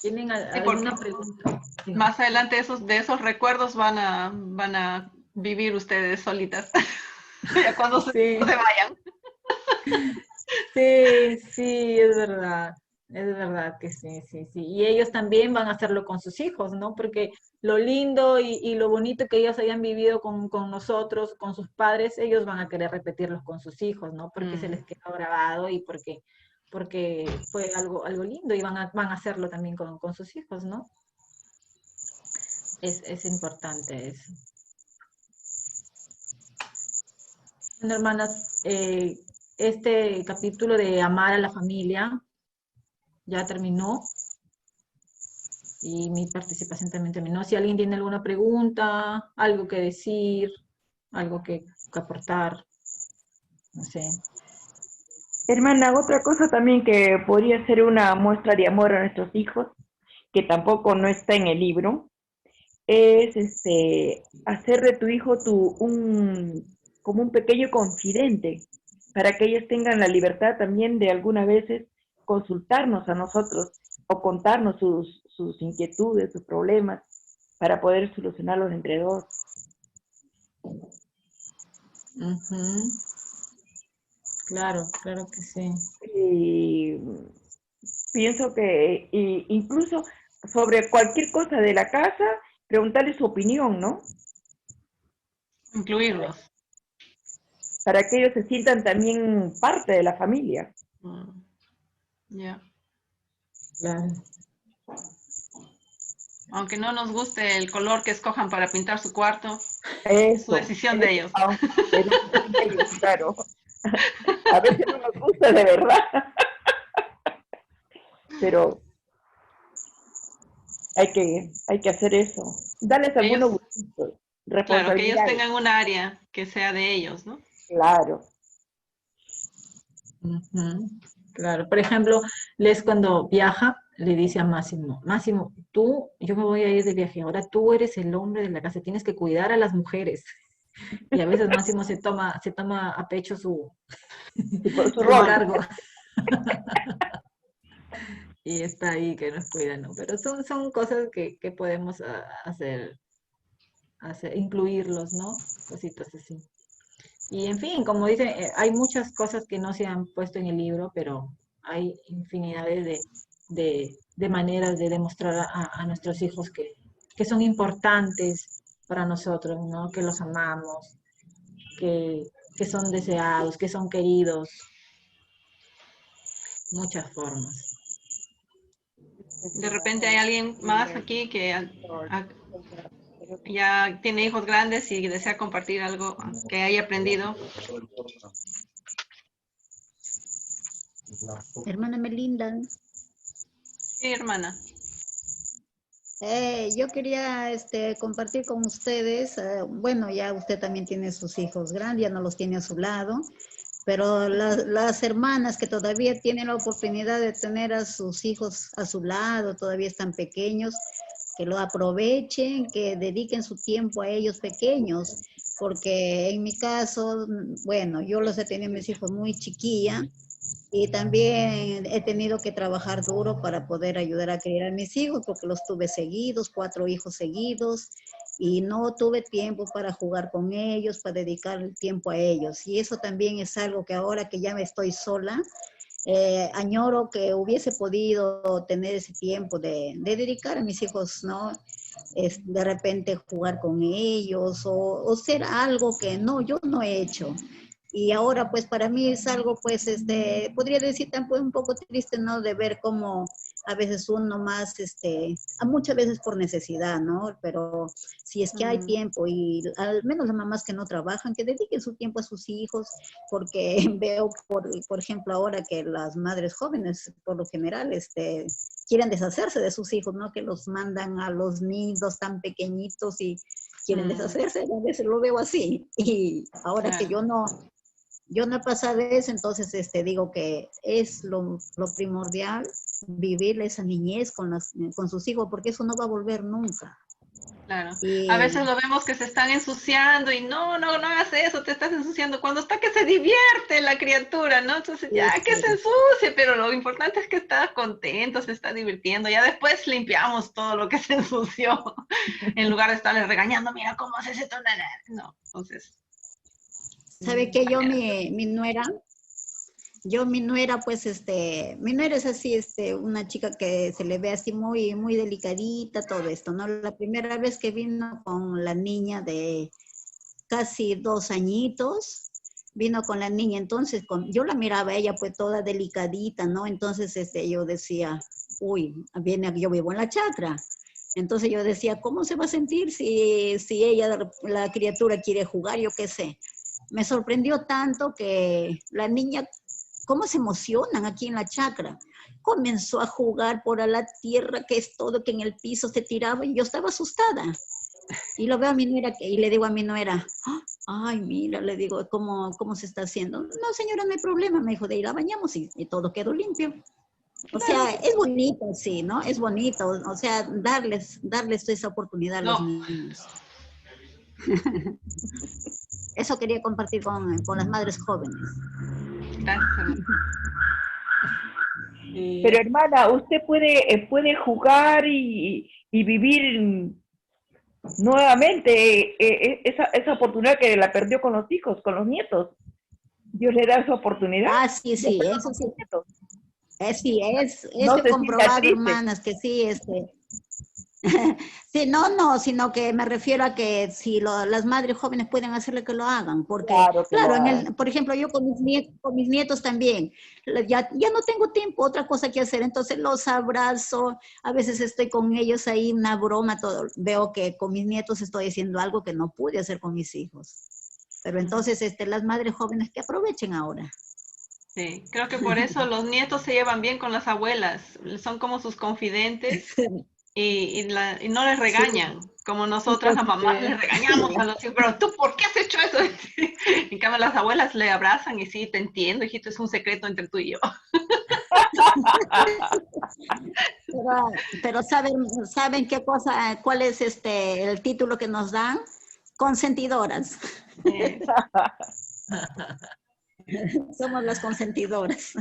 ¿Tienen alguna pregunta? Sí.
Más adelante de esos recuerdos van a vivir ustedes solitas. Ya cuando se vayan.
Sí, es verdad. Es verdad que sí, sí, sí. Y ellos también van a hacerlo con sus hijos, ¿no? Porque lo lindo y lo bonito que ellos hayan vivido con nosotros, con sus padres, ellos van a querer repetirlos con sus hijos, ¿no? Porque se les quedó grabado y porque fue algo lindo y van a hacerlo también con sus hijos, ¿no? Es importante eso. Bueno, hermanas, este capítulo de amar a la familia ya terminó y mi participación también terminó. Si alguien tiene alguna pregunta, algo que decir, algo que aportar, no sé.
Hermana, otra cosa también que podría ser una muestra de amor a nuestros hijos, que tampoco no está en el libro, es hacer de tu hijo como un pequeño confidente, para que ellos tengan la libertad también de algunas veces consultarnos a nosotros o contarnos sus inquietudes, sus problemas, para poder solucionarlos entre dos.
Ujú. Claro, claro que sí.
Y pienso que incluso sobre cualquier cosa de la casa, preguntarle su opinión, ¿no?
Incluirlos.
Para que ellos se sientan también parte de la familia.
Ya.
Claro.
Aunque no nos guste el color que escojan para pintar su cuarto, es su
Eso,
decisión de ellos.
es decisión de ellos, claro. A veces no nos gusta de verdad, pero hay que hacer eso. Darles algunos
Ellos,
gustitos,
claro, que ellos
responsabilidades,
tengan un área que sea de ellos, ¿no?
claro.
Ujú. Claro. Por ejemplo, Les cuando viaja, le dice a Máximo, Máximo, yo me voy a ir de viaje, ahora tú eres el hombre de la casa, tienes que cuidar a las mujeres. Y a veces Máximo se toma a pecho su,
Su
su
rol.
encargo. Y está ahí que nos cuida, ¿no? Pero son cosas que podemos incluirlos, ¿no? Cositas así. Y en fin, como dice, hay muchas cosas que no se han puesto en el libro, pero hay infinidades de maneras de demostrar a nuestros hijos que son importantes para nosotros, ¿no? Que los amamos, que son deseados, que son queridos, muchas formas.
De repente hay alguien más aquí que ya tiene hijos grandes y desea compartir algo que haya aprendido.
Hermana Melinda,
Sí, hermana.
yo quería compartir con ustedes, bueno, ya usted también tiene sus hijos grandes, ya no los tiene a su lado, pero las hermanas que todavía tienen la oportunidad de tener a sus hijos a su lado, todavía están pequeños, que lo aprovechen, que dediquen su tiempo a ellos pequeños, porque en mi caso, bueno, yo los he tenido a mis hijos muy chiquilla, y también he tenido que trabajar duro para poder ayudar a criar a mis hijos, porque los tuve seguidos, 4 hijos seguidos, y no tuve tiempo para jugar con ellos, para dedicar el tiempo a ellos. Y eso también es algo que ahora que ya me estoy sola, añoro que hubiese podido tener ese tiempo de dedicar a mis hijos, ¿no? De repente jugar con ellos o ser algo que no, yo no he hecho. Y ahora pues para mí es algo pues podría decir también un poco triste, ¿no? De ver cómo a veces uno más, muchas veces por necesidad, ¿no? Pero si es que hay tiempo y al menos las mamás que no trabajan, que dediquen su tiempo a sus hijos, porque veo, por ejemplo, ahora que las madres jóvenes, por lo general, quieren deshacerse de sus hijos, ¿no? Que los mandan a los nidos tan pequeñitos y quieren deshacerse, a veces lo veo así. Y ahora que yo no he pasado eso, entonces digo que es lo primordial vivir esa niñez con sus hijos, porque eso no va a volver nunca.
Claro.
Y,
A veces lo vemos que se están ensuciando y no hagas eso, te estás ensuciando. Cuando está que se divierte la criatura, ¿no? Entonces ya que se ensucie, pero lo importante es que está contento, se está divirtiendo. Ya después limpiamos todo lo que se ensució, en lugar de estarles regañando, mira cómo haces esto. No, entonces.
¿sabe que yo, mi nuera, Yo, mi nuera, pues, mi nuera es así, una chica que se le ve así muy, muy delicadita, todo esto, ¿no? La primera vez que vino con la niña de casi 2 añitos, vino con la niña, entonces yo la miraba a ella pues toda delicadita, ¿no? Entonces yo decía, uy, yo vivo en la chacra. Entonces yo decía, ¿cómo se va a sentir si ella, la criatura quiere jugar? Yo qué sé. Me sorprendió tanto que la niña, ¿cómo se emocionan aquí en la chacra? Comenzó a jugar por a la tierra, que es todo, que en el piso se tiraba, y yo estaba asustada. Y lo veo a mi nuera y le digo a mi nuera, ay, mira, le digo, ¿cómo se está haciendo? No, señora, no hay problema, me dijo, de ir la bañamos y todo quedó limpio. O sea, es bonito, sí, ¿no? Es bonito, o sea, darles esa oportunidad a los niños. Eso quería compartir con las madres jóvenes.
Gracias.
Pero hermana, usted puede jugar y vivir nuevamente esa oportunidad que la perdió con los hijos, con los nietos. Dios le da esa oportunidad.
Ah, sí, eso sí. Sí, es
No se
comprobado,
sienta triste.
hermanas, que sí, sí, no, sino que me refiero a que si las madres jóvenes pueden hacerle, que lo hagan, porque, claro, por ejemplo, yo con mis nietos también, ya no tengo tiempo, otra cosa que hacer, entonces los abrazo, a veces estoy con ellos ahí, una broma, todo, veo que con mis nietos estoy haciendo algo que no pude hacer con mis hijos, pero entonces las madres jóvenes que aprovechen ahora.
Sí, creo que por eso los nietos se llevan bien con las abuelas, son como sus confidentes. Y no les regañan, como nosotras las mamás les regañamos a los hijos, pero tú, ¿por qué has hecho eso? En cambio, las abuelas le abrazan y sí, te entiendo, hijito, es un secreto entre tú y yo.
Pero ¿saben qué cosa, cuál es el título que nos dan? Consentidoras. Somos las consentidoras.